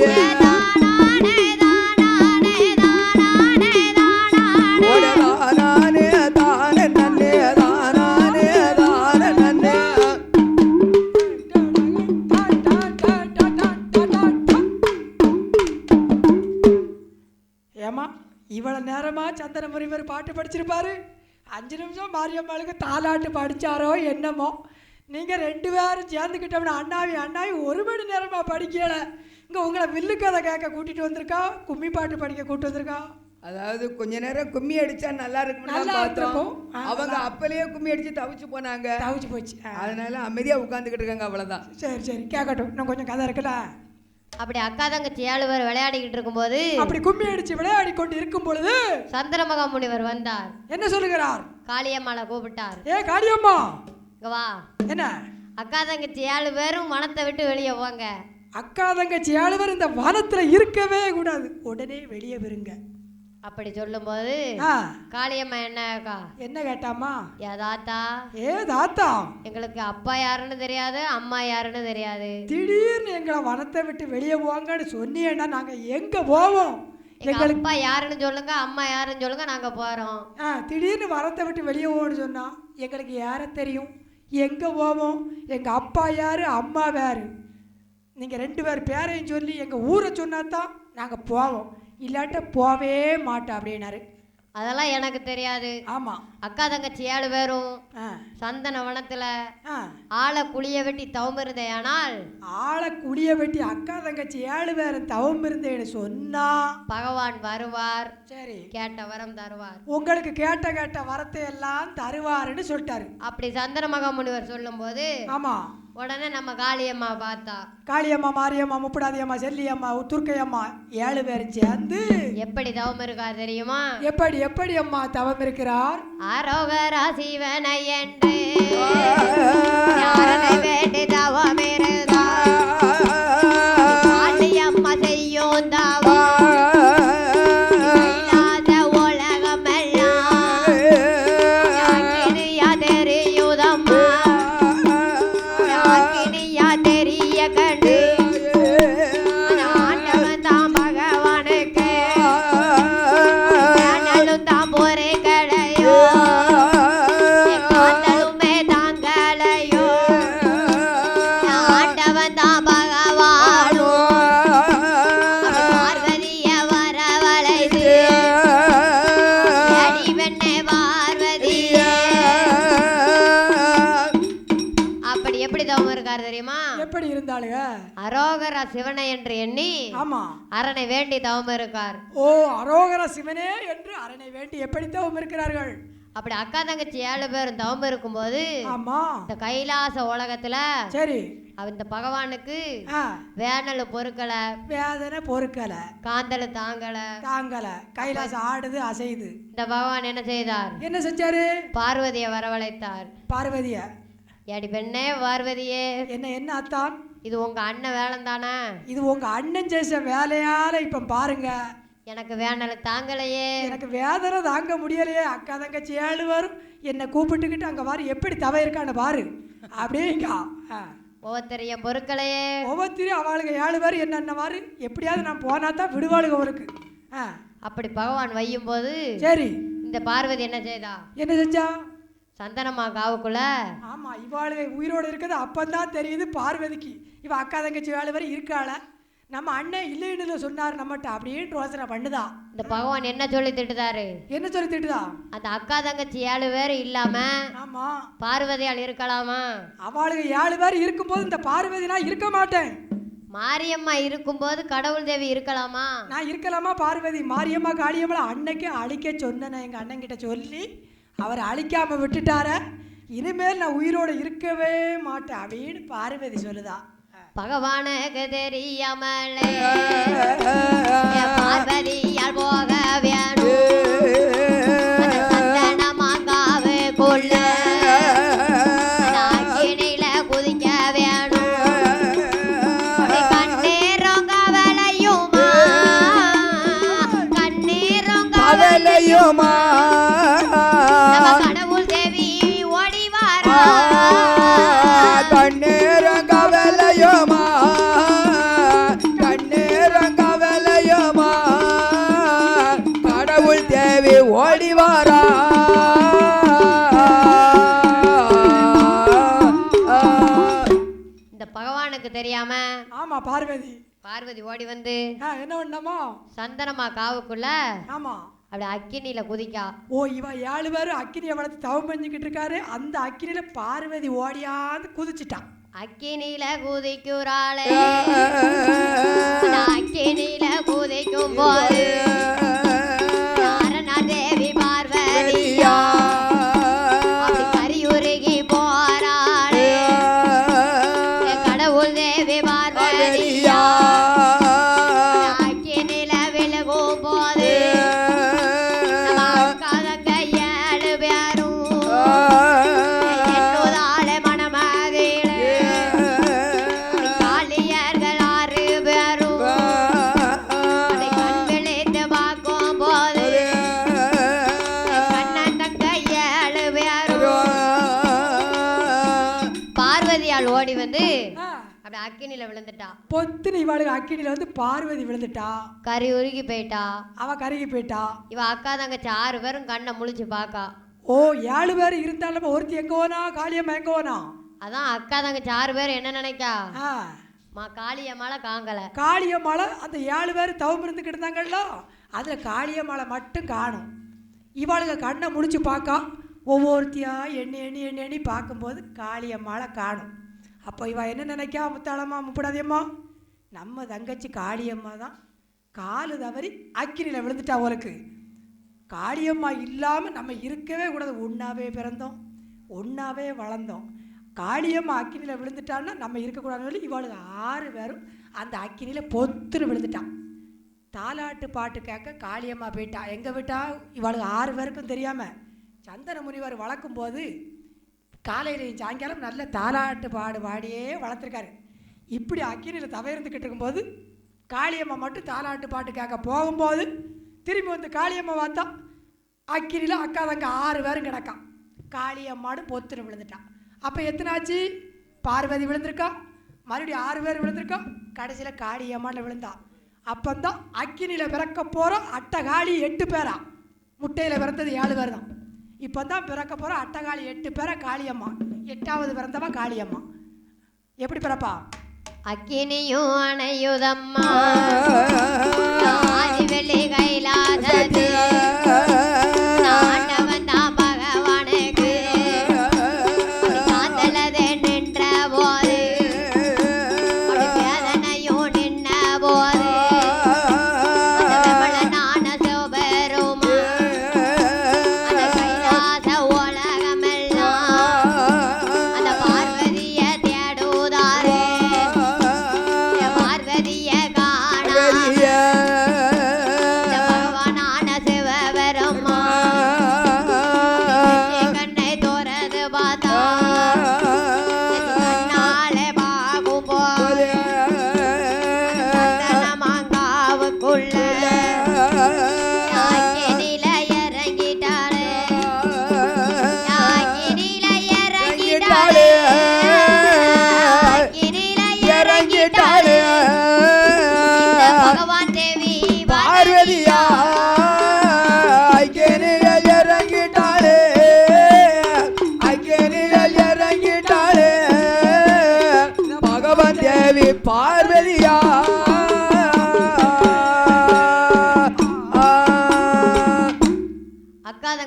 ஏமா இவ்வளவு நேரமா சந்தன முனிவர் பாட்டு படிச்சிருப்பாரு 5 நிமிஷம் மாரியம்மாளுக்கு தாலாட்டு படிச்சாரோ என்னமோ நீங்க 2 பேரும் சேர்ந்துக்கிட்டோம்னா அண்ணாவி 1 மணி நேரமா படிக்கல இங்க உங்களை வில்லு கதை கேட்க கூட்டிட்டு வந்திருக்கா கும்மி பாட்டு படிக்க கூட்டு வந்திருக்கா அதாவது கொஞ்ச நேரம் கும்மி அடிச்சா நல்லா இருக்கும்னு பார்த்தோம் அவங்க அப்பலயே கும்மி அடிச்சு தவிச்சு போனாங்க தவிச்சு போச்சு அதனால அமைதியா உட்கார்ந்துகிட்டு இருக்காங்க அவ்வளவுதான் சரி கேட்கட்டும் இன்னும் கொஞ்சம் கதை இருக்குல்ல அப்படி அக்கா தங்கச்சி 7 பேர் விளையாடிக்கிட்டு இருக்கும்போது அப்படி கும்மி அடிச்சு விளையாடி கொண்டு இருக்கும் பொழுது சந்திரமகா முனிவர் வந்தார். என்ன சொல்லுகிறார்? காளியம்மாளை கூப்பிட்டார். காளியம்மா இங்க வா. என்ன? அக்கா தங்கச்சி 7 பேரும் வனத்தை விட்டு வெளியே போங்க. அக்கா தங்கச்சி 7 பேர் இந்த வனத்துல இருக்கவே கூடாது, உடனே வெளியே வருங்க. அப்படி சொல்லும்போது காளியம்மா என்ன கேட்டாமா? தாத்தா எங்களுக்கு அப்பா யாருன்னு தெரியாது, அம்மா யாருன்னு தெரியாது. திடீர்னு எங்களை வனத்தை விட்டு வெளியே போங்கன்னு சொன்னீங்கன்னா நாங்க எங்க போவோம்? எங்களுக்கு அப்பா யாருன்னு சொல்லுங்க, அம்மா யாருன்னு சொல்லுங்க, நாங்க போறோம். திடீர்னு வனத்தை விட்டு வெளியே போகணும்னு சொன்னா எங்களுக்கு யார தெரியும், எங்க போவோம்? எங்க அப்பா யாரு, அம்மா வேறு. நீங்க 2 பேர் பேரையும் சொல்லி எங்க ஊரை சொன்னாதான் நாங்க போவோம், இல்லாட்ட போவே மாட்டோம் அப்படின்னாரு. அதெல்லாம் எனக்கு தெரியாது. ஆமா, அக்கா தங்கச்சி 7 பேரும் சந்தன வனத்துல ஆளை குளிய வெட்டி தவம் இருந்தேனால், ஆளை குளிய வெட்டி அக்கா தங்கச்சி 7 பேரும் தவம் இருந்தேன்னு சொன்னா பகவான் வருவார். சரி, கேட்ட வரம் தருவார். உங்களுக்கு கேட்ட வரத்தை எல்லாம் தருவாருன்னு சொல்லிட்டாரு. அப்படி சந்தன மகா முனிவர் சொல்லும் போது ஆமா, உடனே நம்ம காளியம்மா பார்த்தா, காளியம்மா, மாரியம்மா, முப்படாதியம்மா, செல்லியம்மா, துர்க்கையம்மா 7 பேரும் சேர்ந்து எப்படி தவம் இருக்கா தெரியுமா? எப்படி அம்மா தவம் இருக்கிறார்? அரோகரா சிவனை என்று யாரனை வேண்டி தவம் இருந்தார். காளியம்மா செய்யும் தவம் இல்லாத உலகமெல்லாம் தெரியுதம்மா. தெரிய கண்டு ஆண்டவன் தான் பகவானுக்கு தான் போரே கடையோ காத்தலுமே தாங்களையோ. ஆண்டவன் தான் பகவானோ பார்வதிய வரவழைத்து அடி வெண்ணே பார்வதிய. அப்படி எப்படி தவம் இருக்காரு தெரியுமா? எப்படி இருந்தாளுங்க? அரோகரா சிவனை என்று எண்ணி ஆமா அரனை வேண்டி தவம் இருக்கார். ஓ, அரோகரா சிவனே என்று அரனை வேண்டி எப்படி தவம் இருக்கிறார்கள்? அப்படி அக்கா தங்கச்சி 7 பேரும் தவம் இருக்கும்போது ஆமா இந்த கைலாச உலகத்துல சரி இந்த பகவானுக்கு வேனல் பொறுக்கல, வேதனை பொறுக்கல, காந்தல் தாங்கல, கைலாசம் ஆடுது அசையுது. இந்த பகவான் என்ன செய்தார்? என்ன செஞ்சாரு? பார்வதியை வரவழைத்தார். பார்வதிய ஏடி பெண்ணே பார்வதியே, என்ன அத்தான், இது உங்க அண்ணன் வேலை தானே? இது உங்க அண்ணன் செய்த வேலையால இப்ப பாருங்க எனக்கு வேனல் தாங்கலையே, எனக்கு வேதனை தாங்க முடியலையே. அக்கா தங்கச்சி 7 பேரும் என்னை கூப்பிட்டுக்கிட்டு அங்க பாரு எப்படி தவ இருக்கான்னு பாரு அப்படிங்க. ஒவ்வொருத்தரையும் பொறுக்கலையே, ஒவ்வொருத்தரையும் அவளுக்கு 7 பேர் என்னென்ன பாரு, எப்படியாவது நான் போனா தான் விடுவாளுங்க அவருக்கு. அப்படி பகவான் வையும் போது சரி இந்த பார்வதி என்ன செய்தா? என்ன செஞ்சா? சந்தனமா காவுக்குள்ள ஆமா இவாளு உயிரோடு இருக்கிறது அப்பந்தான் தெரியுது பார்வதிக்கு. இவ அக்கா தங்கச்சி 7 பேர் இருக்காள, நம்ம அண்ணன் இல்லைன்னு சொன்னார் நம்மகிட்ட அப்படின்னு யோசனை பண்ணுதா. இந்த பகவான் என்ன சொல்லி திட்டுதாரு? என்ன சொல்லி திட்டுதா? அந்த அக்கா தங்கச்சி 7 பேர் இல்லாம ஆமா பார்வதியால் இருக்கலாமா? அவளுக்கு 7 பேர் இருக்கும்போது இந்த பார்வதி நான் இருக்க மாட்டேன். மாரியம்மா இருக்கும்போது கடவுள் தேவி இருக்கலாமா? நான் இருக்கலாமா பார்வதி? மாரியம்மா காளியம்மா அன்னைக்கு அழிக்க சொன்னேன் எங்கள் அண்ணன் கிட்ட சொல்லி அவர் அழிக்காம விட்டுட்டார. இனிமேல் நான் உயிரோடு இருக்கவே மாட்டேன் அப்படின்னு பார்வதி சொல்லுதா. பகவானுக்கு தெரியாமலே பார்வதியால் போக வேணும் சந்தனமாங்காவு கொள்ள அக்கினியில குதிக்க வேணும் கண்ணீரும் கவலையுமா கண்ணீரும் கவலையுமா கடவுள் தேவி ஓடி வாரா கண்ணீரும் கவலையுமா கண்ணீரும் கவலையுமா கடவுள் தேவி ஓடி வாரா. இந்த பகவானுக்கு தெரியாம ஆமா பார்வதி பார்வதி ஓடி வந்து என்ன பண்ணாமா சந்தனமா காவுக்குள்ள ஆமா அப்படி அக்கினியில குதிக்கா. ஓ இவ 7 பேர் அக்கினியை வளர்த்து தவம் பண்ணிக்கிட்டு இருக்காரு. அந்த அக்கினியில பார்வதி ஓடியாந்து குதிச்சுட்டான். அக்கினியில குதிக்குறாளே அக்கினியில குதிக்கும் போது நாரணா தேவி பார்வதியா அப்படி கரியுருகி போறாளே கடவுள் தேவி பார்வதியா அக்கினியில விலகும் போது ஓடி வந்து அப்படி அக்கினியில விழுந்துட்டா. பொத்துன்னு இவாளுக்கு அக்கினியில வந்து பார்வதி விழுந்துட்டா. கறி உருகி போயிட்டா. அவ கருகி போயிட்டா. இவ அக்கா தங்கச்சி 6 பேரும் கண்ணை முழிச்சு பாக்கா. ஓ 7 பேர் இருந்தாலும் ஒருத்தி எங்க போனா காளியம்மா எங்க போனா? அதான் அக்கா தங்கச்சி 6 பேர் என்ன நினைக்கா காளியம்மாளை காங்கல. காளியம்மாளை அந்த 7 பேர் தவம் இருந்துக்கிட்டு இருந்தாங்கல்ல அதுல காளியம்மாளை மட்டும் காணும். இவாளுக்கு கண்ணை முடிச்சு பார்க்கா. ஒவ்வொருத்தியா எண்ணி எண்ணி எண்ணி எண்ணி பார்க்கும்போது காளியம்மாளை காணும். அப்போ இவ என்ன நினைக்கா முத்தாளம்மா முப்படாதியம்மா நம்ம தங்கச்சி காளியம்மா தான் காலு தவறி அக்கினியில் விழுந்துட்டா. அவளுக்கு காளியம்மா இல்லாமல் நம்ம இருக்கவே கூடாது. ஒன்றாவே பிறந்தோம் ஒன்றாவே வளர்ந்தோம். காளியம்மா அக்கினியில் விழுந்துட்டான்னா நம்ம இருக்கக்கூடாதுன்னு சொல்லி இவளுக்கு 6 பேரும் அந்த அக்கினியில் பொத்துன்னு விழுந்துட்டான். தாலாட்டு பாட்டு கேட்க காளியம்மா போயிட்டா. எங்கே போயிட்டா? இவளுக்கு 6 பேருக்கும் தெரியாமல் சந்தன முனிவர் வளர்க்கும் போது காலையிலையும் சாயங்காலம் நல்ல தாலாட்டு பாடியே வளர்த்துருக்காரு. இப்படி அக்கினியில் தவிர்த்துக்கிட்டு இருக்கும்போது காளியம்மா மட்டும் தாலாட்டு பாட்டு கேட்க போகும்போது திரும்பி வந்து காளியம்மா வந்தா அக்கினியில் அக்கா தங்க 6 பேரும் கிடக்கான். காளியம்மாடு பொத்துன்னு விழுந்துட்டான். அப்போ எத்தனாச்சு? பார்வதி விழுந்திருக்கா, மறுபடியும் 6 பேர் விழுந்திருக்கா, கடைசியில் காளியம்மாவில் விழுந்தா. அப்போந்தான் அக்கினியில் பிறக்க போகிற அட்டகாளி 8 பேரா. முட்டையில் பிறந்தது 7 பேர் தான். இப்போ தான் பிறக்க போகிற அட்டகாளி 8 பேரை காளியம்மா. 8வது பிறந்தவா காளியம்மா. எப்படி பிறப்பா? அக்கினியும் அணையுதம்மா வெள்ளி கைலாசது ஆண்டவன் தான் பகவானுக்கு காத்தலதே நின்ற போது வேதனையும் நின்ன போது நான சிவபெருமா அந்த கைலாச உலகமெல்லாம் அந்த பார்வதிய தேடுதாரே பார்வதிய காண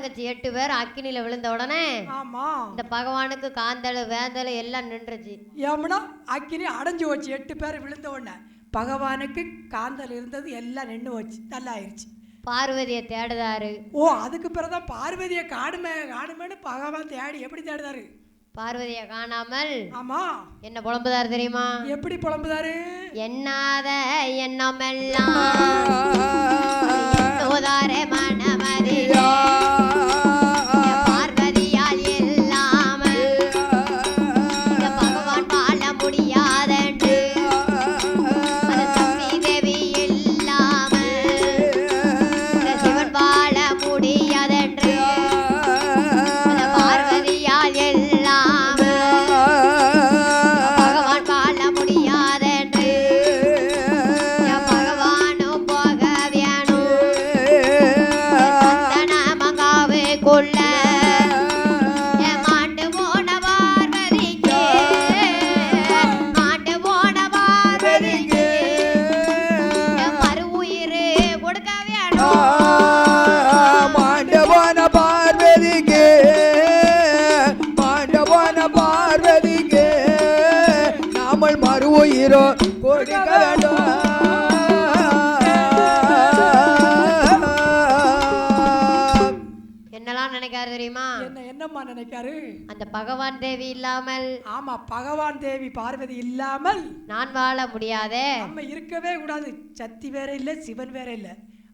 வச்சு 8 பேர் அக்கினியில விழுந்த உடனே ஆமா இந்த பகவானுக்கு காந்தல் வேந்தல் எல்லாம் நின்றுச்சு. ஏமனா அக்கினி அடைஞ்சு வச்சு 8 பேர் விழுந்த உடனே பகவானுக்கு காந்தல் இருந்தது எல்லாம் நின்று வச்சு நல்லா ஆயிடுச்சு. பார்வதியை தேடுதாரு. ஓ அதுக்கு பிறகுதான் பார்வதியை காணுமேன்னு பகவான் தேடி எப்படி தேடுதாரு? பார்வதியை காணாமல் ஆமா என்ன புலம்புதாரு தெரியுமா? எப்படி புலம்புதாரு? என்னாத எண்ணமெல்லாம் மனமதியா பார்வதியால் இல்லாமல் இந்த பகவான் வாழ முடியாதென்று சக்தி தேவி இல்லாமல் சிவன் வாழ முடியாதென்று பார்வதியால் இல்லாமல் பகவான் வாழ முடியாதென்று பகவானும் போக வேணும் சந்தன மங்காவுக்குள்ள மாண்டு போன பார்வதிக்கு மாண்டு போன பார்வதிக்கு மறு உயிர் கொடுக்க வேணும் மாண்டவன பார்வதிக்கு மாண்டவன பார்வதிக்கு நாமல் மறு உயிரோ கொடுக்க வேண்டும். என்னெல்லாம் நினைக்காரு தெரியுமா? என்னம்மா நினைக்காரு? அந்த பகவான் தேவி இல்லாமல் ஆமா பகவான் தேவி பார்வதி இல்லாமல் நான் வாழ முடியாதே, நம்ம இருக்கவே கூடாது. சக்தி வேற இல்ல சிவன் வேற இல்ல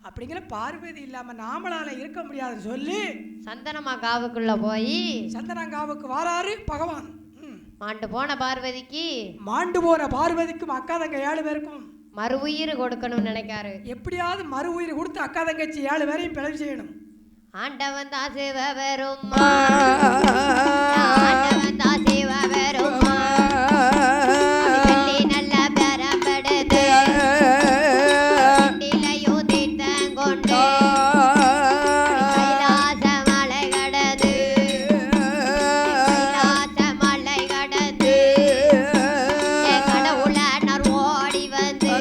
அப்படிங்கிற பார்வதி இல்லாம நாமளால இருக்க முடியாதுன்னு சொல்லி சந்தனமாகாவுக்குள்ள போய் சந்தனங்காவுக்கு வாராரு பகவான். மாண்டு போன பார்வதிக்கு மாண்டு போன பார்வதிக்கும் அக்கா தங்க 7 பேருக்கும் மறு உயிர் கொடுக்கணும்னு நினைக்காரு. எப்படியாவது மறு உயிர் கொடுத்து அக்கா தங்கச்சி 7 பேரையும் பிளவு செய்யணும். ஆண்டவன் தான் சிவபெருமா ஆண்டவன் தான் சிவபெருமா வெள்ளி நல்ல பெறப்படுது நிலையும் தீர்த்தங்கொண்டு கைலாச மலை கடந்து கைலாச மலை கடந்து கடவுளர் ஓடி வந்து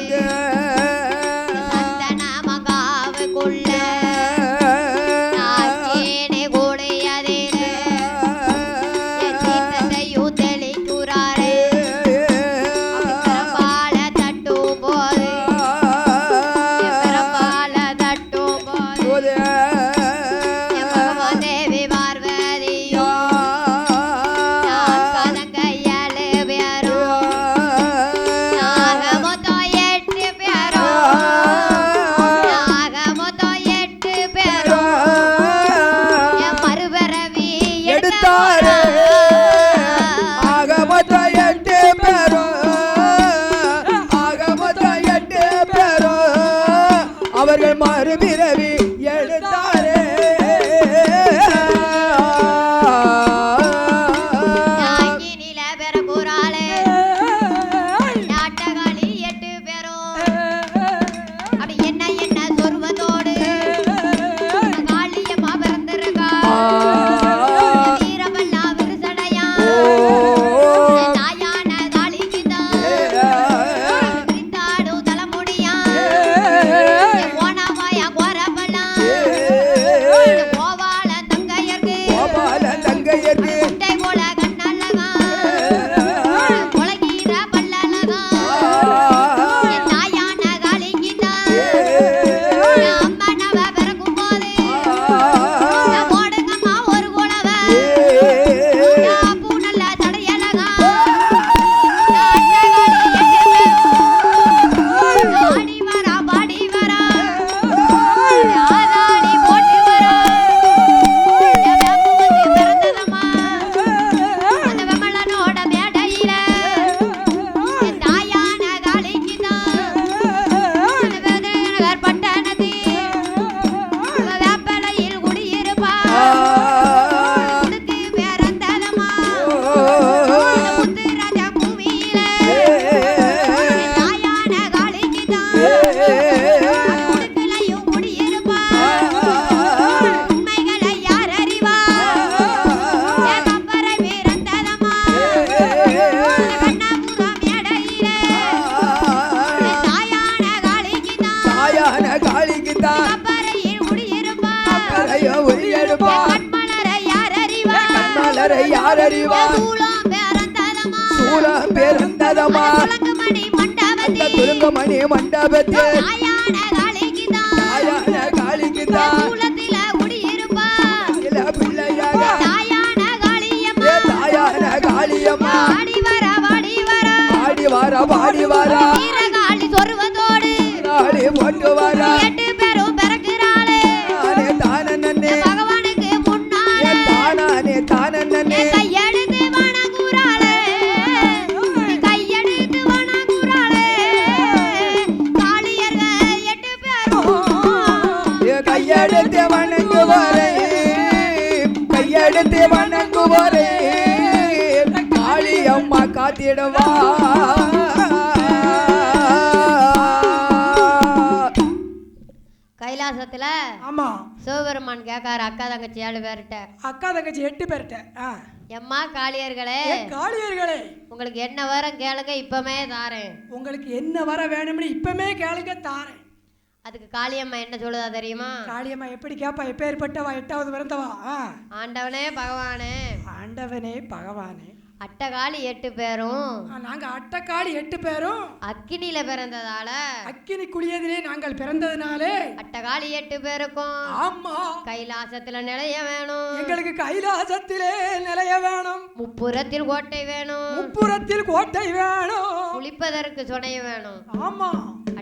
சந்தன மகாவுக்குள்ள அவர்கள் மறுபிறவி எடுத்தாரே. நில பெற கூறாளே நாட்டகாளி 8 பேரும் அப்படி என்ன சொருவதோடு காளியம்மா பிறந்திருக்கா வீரமல்லா விருசடையா நாயான காளிக்குதான் பிரித்தாடும் தலைமுடியா ஓனாவாயா கோரப்பல்லா கோவால தங்கையர்க்கு முட்டை போல கண்ணழகா கொலகீர பல்லழகா தாயான காளிக்குதான் அம்மனவ பிறக்கும் போது போடுங்கம்மா ஒரு குலவ பூ நல்ல தடையழகா ஆடி வரா பாடி வரா ஆதாடி போட்டு வரா பிறந்ததம்மா அந்த வெம்மளனோட மேடையில தாயான காளிக்குதான் நகர் பட்டணத்து வேப்பலையில் குடியிருப்பா உனக்கு பிறந்ததம்மா முத்துராஜ பூமியில தாயான காளிக்குதான் உனக்குலையும் குடியிருப்பா உண்மைகளை யார் அறிவா கம்பரை பிறந்ததம்மா கண்ணபுரம் மேடையில தாயான காளிக்குதான் தாயான காளிக்குத்தான் கம்பரையில் குடியிருப்பா உரியெடுப்பா பெயரை யார் அறிவார் சூலம் பிறந்ததமா அந்த துலுங்கமணி மண்டபத்தில் தாயான காளிக்குதான் பிள்ளையாக தாயான காளியம்மா ஆடி வாரா பாடி வாரா காளி போட்டு வாரா தானே நன்னே பகவானுக்கு முன்னாலே தானே தானே நன்னே கையெடுத்து வணங்குறாளே கையெடுத்து வணங்குறாளே காளியர்கள் 8 பேரும் கையெடுத்து வணங்குவாரே கையெடுத்து வணங்குவாரே காளி அம்மா காத்திடுவா கைலாசத்துல ஆமா சிவபெருமான் கேட்காரு அக்கா தங்கச்சி 7 பேர்கிட்ட அக்கா தங்கச்சி 8 பேர்கிட்ட எம்மா காளியர்களே காளியர்களே உங்களுக்கு என்ன வரம் கேளுங்க இப்பமே தாரேன் உங்களுக்கு என்ன வர வேணும்னு இப்பமே கேளுங்க தாரேன் அதுக்கு காளியம்மா என்ன சொல்லுதா தெரியுமா காளியம்மா எப்படி கேப்பா எப்பேற்பட்டவா 8வது பிறந்தவா ஆண்டவனே பகவானே ஆண்டவனே பகவானே அட்டகாளி 8 பேரும் நாங்க அட்டக்காளி 8 பேரும் அக்கினியில பிறந்ததால அக்கினி குளியதிலே நாங்கள் பிறந்ததுனாலே அட்டகாளி 8 பேருக்கும் ஆமா கைலாசத்துல நிலைய வேணும் எங்களுக்கு கைலாசத்திலே நிலைய வேணும் முப்புறத்தில் கோட்டை வேணும் முப்புறத்தில் கோட்டை வேணும் குளிப்பதற்கு சுனைய வேணும் ஆமா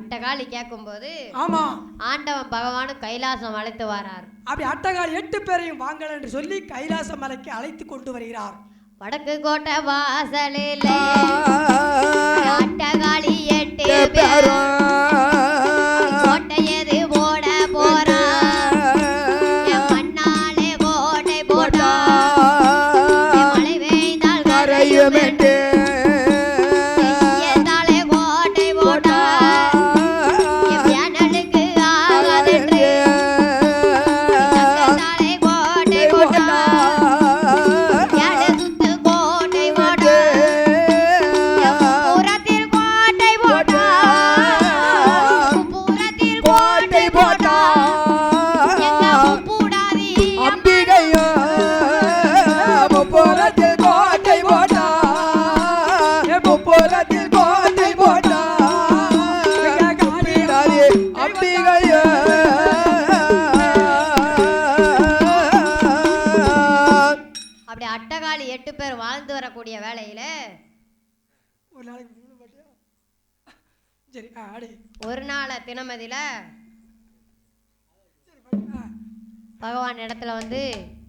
அட்டகாளி கேட்கும்போது ஆமா ஆண்டவன் பகவானும் கைலாசம் அழைத்து வரார் அப்படி அட்டகாளி 8 பேரையும் வாங்கள் என்று சொல்லி கைலாச மலைக்கு அழைத்து கொண்டு வருகிறார் வடக்கு கோட்டை வாசலிலே அட்டகாளி 8 பேரும் கோட்டை எது போட போறா மண்ணாலே கோட்டை போட்டா மழை பெய்தால் கரையும் தாலே கோட்டை போட்டா வேனலுக்கு ஆகாதென்று தாலே கோட்டை போட்டா அட்டகாளி 8 பேர் வாழ்ந்து வரக்கூடிய வேளையில ஒரு நாளைக்கு சரி ஒரு நாள் தினமதியில பகவான் இடத்துல வந்து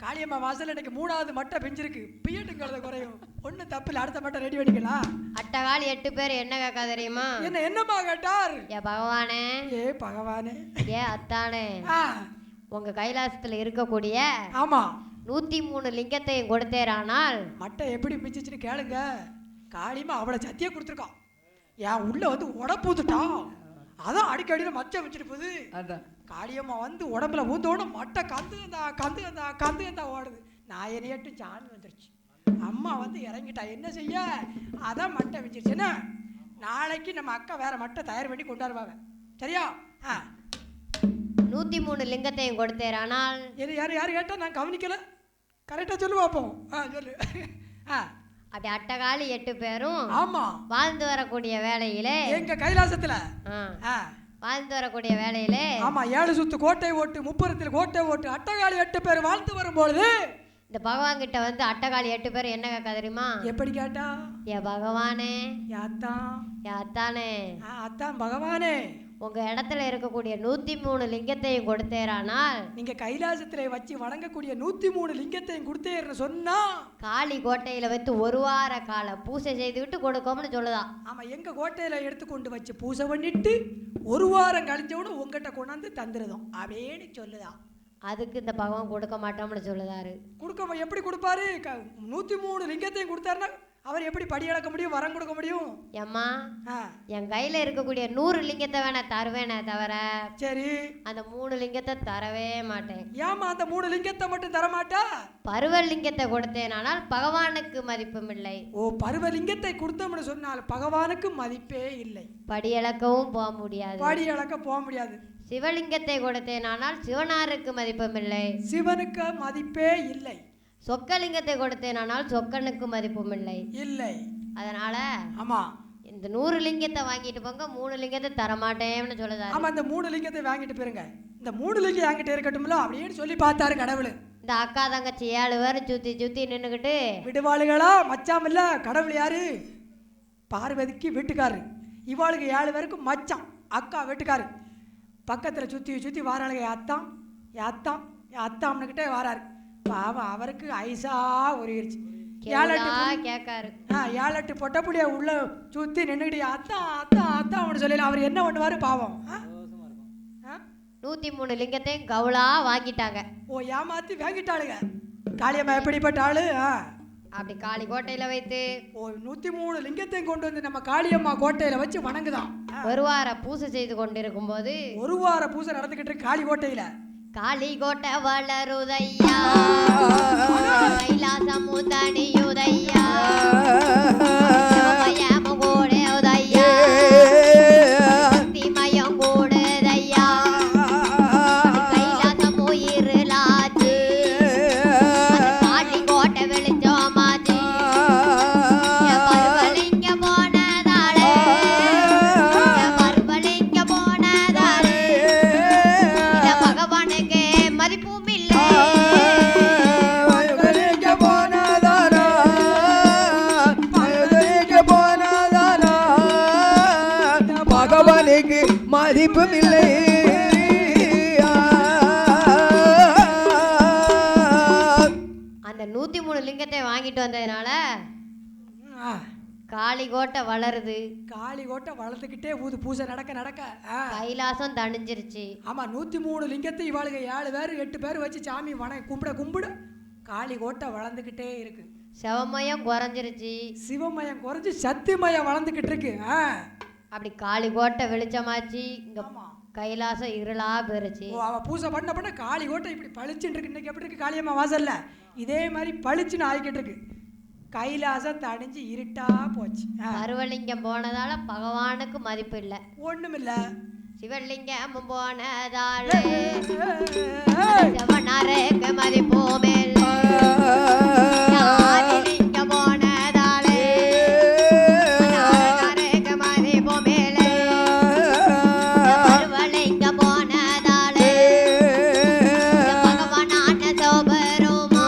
காளியம்மா வாசல் எனக்கு 3வது மட்டை பெஞ்சிருக்கு பியட்டுங்கிறத குறையும் ஒண்ணு தப்பில் அடுத்த மட்டை ரெடி பண்ணிக்கலாம் அட்டகாளி 8 பேர் என்ன கேட்கா தெரியுமா என்னம்மா கேட்டார் ஏ பகவானே ஏ பகவானே ஏ அத்தானே உங்க கைலாசத்துல இருக்கக்கூடிய ஆமா 103 லிங்கத்தையும் கொடுத்தேரானால் மட்டை எப்படி பிச்சுச்சுன்னு கேளுங்க காளியம்மா அவளை சத்திய கொடுத்துருக்கான் ஏன் உள்ள வந்து உடப்பூத்துட்டான் அதான் அடிக்கடியில் மச்சம் வச்சுட்டு போகுது அதான் காளியம்மா வந்து உடம்புல ஊந்தோட மட்டை கந்து ஓடுது நான் என்னையட்டு சாணி வந்துருச்சு அம்மா வந்து இறங்கிட்டா என்ன செய்ய அதான் மட்டை வச்சிருச்சுன்னா நாளைக்கு நம்ம அக்கா வேற மட்டை தயார் பண்ணி கொண்டாடுவாங்க சரியா 103 லிங்கத்தையும் கொடுத்தேரானால் யார் கேட்டா நான் கவனிக்கல கரெக்டா சொல்லு பார்ப்போம் சொல்லு அப்படி அட்டகாளி 8 பேரும் ஆமா வாழ்ந்து வரக்கூடிய வேளையிலே எங்க கைலாசத்துல வாழ்ந்து வரக்கூடிய வேளையிலே ஆமா 7 சுத்து கோட்டை ஓட்டு முப்புறத்தில் கோட்டை ஓட்டு அட்டகாளி 8 பேர் வாழ்ந்து வரும்பொழுது இந்த பகவான் கிட்ட வந்து அட்டகாளி 8 பேர் என்ன கேட்க தெரியுமா எப்படி கேட்டா ஏ பகவானே யாத்தானே அத்தான் பகவானே உங்க இடத்துல இருக்கக்கூடிய 103 லிங்கத்தையும் கொடுத்தேரானால் நீங்க கைலாசத்துல வச்சு வணங்கக்கூடிய 103 லிங்கத்தையும் கொடுத்தேன்னு சொன்னா காளி கோட்டையில வைத்து 1 வார கால பூஜை செய்து விட்டு கொடுக்கோம்னு சொல்லுதா. ஆமா எங்க கோட்டையில எடுத்து கொண்டு வச்சு பூஜை பண்ணிட்டு 1 வாரம் கழிஞ்சவனு உங்ககிட்ட கொண்டாந்து தந்துருதோம் அப்படின்னு சொல்லுதா. அதுக்கு இந்த பகவான் கொடுக்க மாட்டோம்னு சொல்லுதாரு. கொடுக்க எப்படி கொடுப்பாரு? 103 லிங்கத்தையும் கொடுத்தாருன்னா அவர் எப்படி படி அளக்க முடியும், வரம் கொடுக்க முடியும்? ஏம்மா என் கையில இருக்கக்கூடிய 100 லிங்கத்தை வேணா தருவேனே தவிர சரி அந்த 3 லிங்கத்தை தரவே மாட்டேன். ஏமா அந்த 3 லிங்கத்தை மட்டும் தர மாட்டா? பருவ லிங்கத்தை கொடுத்தேனால் பகவானுக்கு மதிப்பும் இல்லை. ஓ பருவ லிங்கத்தை கொடுத்தோம்னு சொன்னால் பகவானுக்கு மதிப்பே இல்லை. படி அளக்கவும் போக முடியாது. படி அளக்க போக முடியாது. சிவலிங்கத்தை கொடுத்தேனால் சிவனாருக்கு மதிப்பும் இல்லை. சிவனுக்கு மதிப்பே இல்லை. சொக்கலிங்கத்தை கொடுத்தேனானால் சொக்கனுக்கு மதிப்பும் இல்லை இல்லை. அதனால ஆமா இந்த 100 லிங்கத்தை வாங்கிட்டு போங்க, 3 லிங்கத்தை தரமாட்டேன்னு சொல்லுதாரு. ஆமா இந்த 3 லிங்கத்தை வாங்கிட்டு போயிருங்க, இந்த 3 லிங்கம் என்கிட்ட இருக்கட்டும்ல அப்படின்னு சொல்லி பார்த்தாரு கடவுள். இந்த அக்கா தங்கச்சி 7 பேர் சுத்தி நின்றுக்கிட்டு விடுவாளுகளா மச்சாம் இல்ல கடவுள் யாரு? பார்வதிக்கு வீட்டுக்காரு, இவாளுக்கு 7 பேருக்கு மச்சான், அக்கா வீட்டுக்காரு. பக்கத்தில் சுற்றி வாராளுங்க அத்தான் அத்தாம்னுக்கிட்டே வாராரு. பாவம் அவருக்கு ஐசா உருகிருச்சு. 7-8 பொட்டப்புடிய உள்ள சுற்றி நின்றுக்கிட்டு அத்தான் சொல்லல. அவர் என்ன பண்ணுவார் பாவம்? 103 லிங்கத்தையும் கவுளா வாங்கிட்டாங்க. ஓ ஏமாத்தி வாங்கிட்டாளுங்க. காளியம்மா எப்படிப்பட்ட ஆளு? அப்படி காளி கோட்டையில வைத்து 103 லிங்கத்தையும் கொண்டு வந்து நம்ம காளியம்மா கோட்டையில வச்சு வணங்குதான். ஒரு வார பூசை செய்து கொண்டிருக்கும் போது ஒரு வார பூசை நடந்துகிட்டு இருக்கு காளி கோட்டையில. காளி கோட்டை வளருதையா, கைலாசமு தனியுதையா, கூடுதையா, சக்திமயம் கூடுதையா, கைலாசமு இருளாச்சு, காளி கோட்டை வெளிச்சமாச்சு. பருவலிங்க போனதாலே பகவானுக்கு மதிப்பும் இல்லை. பகவானுக்கு மதிப்பும் இல்லை. அந்த 103 லிங்கத்தை வாங்கிட்டு வந்ததுனால காளி கோட்டை வளருது. காளி கோட்டை வளர்த்துக்கிட்டே ஊது பூசை நடக்க கைலாசம் தணிஞ்சிருச்சு. ஆமா 103 லிங்கத்தை இவாளுங்க 7 பேர் 8 பேர் வச்சு சாமி கும்பிட காளி கோட்டை வளர்ந்துக்கிட்டே இருக்கு. சிவமயம் குறைஞ்சிருச்சு. சிவமயம் குறைஞ்சு சத்தியமயம் வளர்ந்துக்கிட்டு இருக்கு. அப்படி காளி கோட்டை வெளிச்சமாச்சு. இங்க கைலாசம் இருளா போயிருச்சு. அவ பூசை பண்ண காளி கோட்டை இப்படி பளிச்சுட்டு இருக்கு. இன்னைக்கு எப்படி இருக்கு காளியம்மா வாசல்ல? இதே மாதிரி பளிச்சுன்னு ஆகிக்கிட்டு இருக்கு. கைலாசம் தடிஞ்சு இருட்டா போச்சு. பருவலிங்கம் போனதால பகவானுக்கு மதிப்பு இல்லை. ஒண்ணுமில்ல. சிவலிங்கம் போனதால சிவனாருக்கு மதிப்பும் இல்லை. ஆதிலிங்கம் போனதால நாரதருக்கு மதிப்பும் இல்லை. பருவலிங்கம் போனதால பகவானான சோபருமா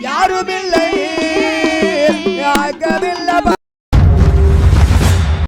யாருமில்லை, யாருமில்லை.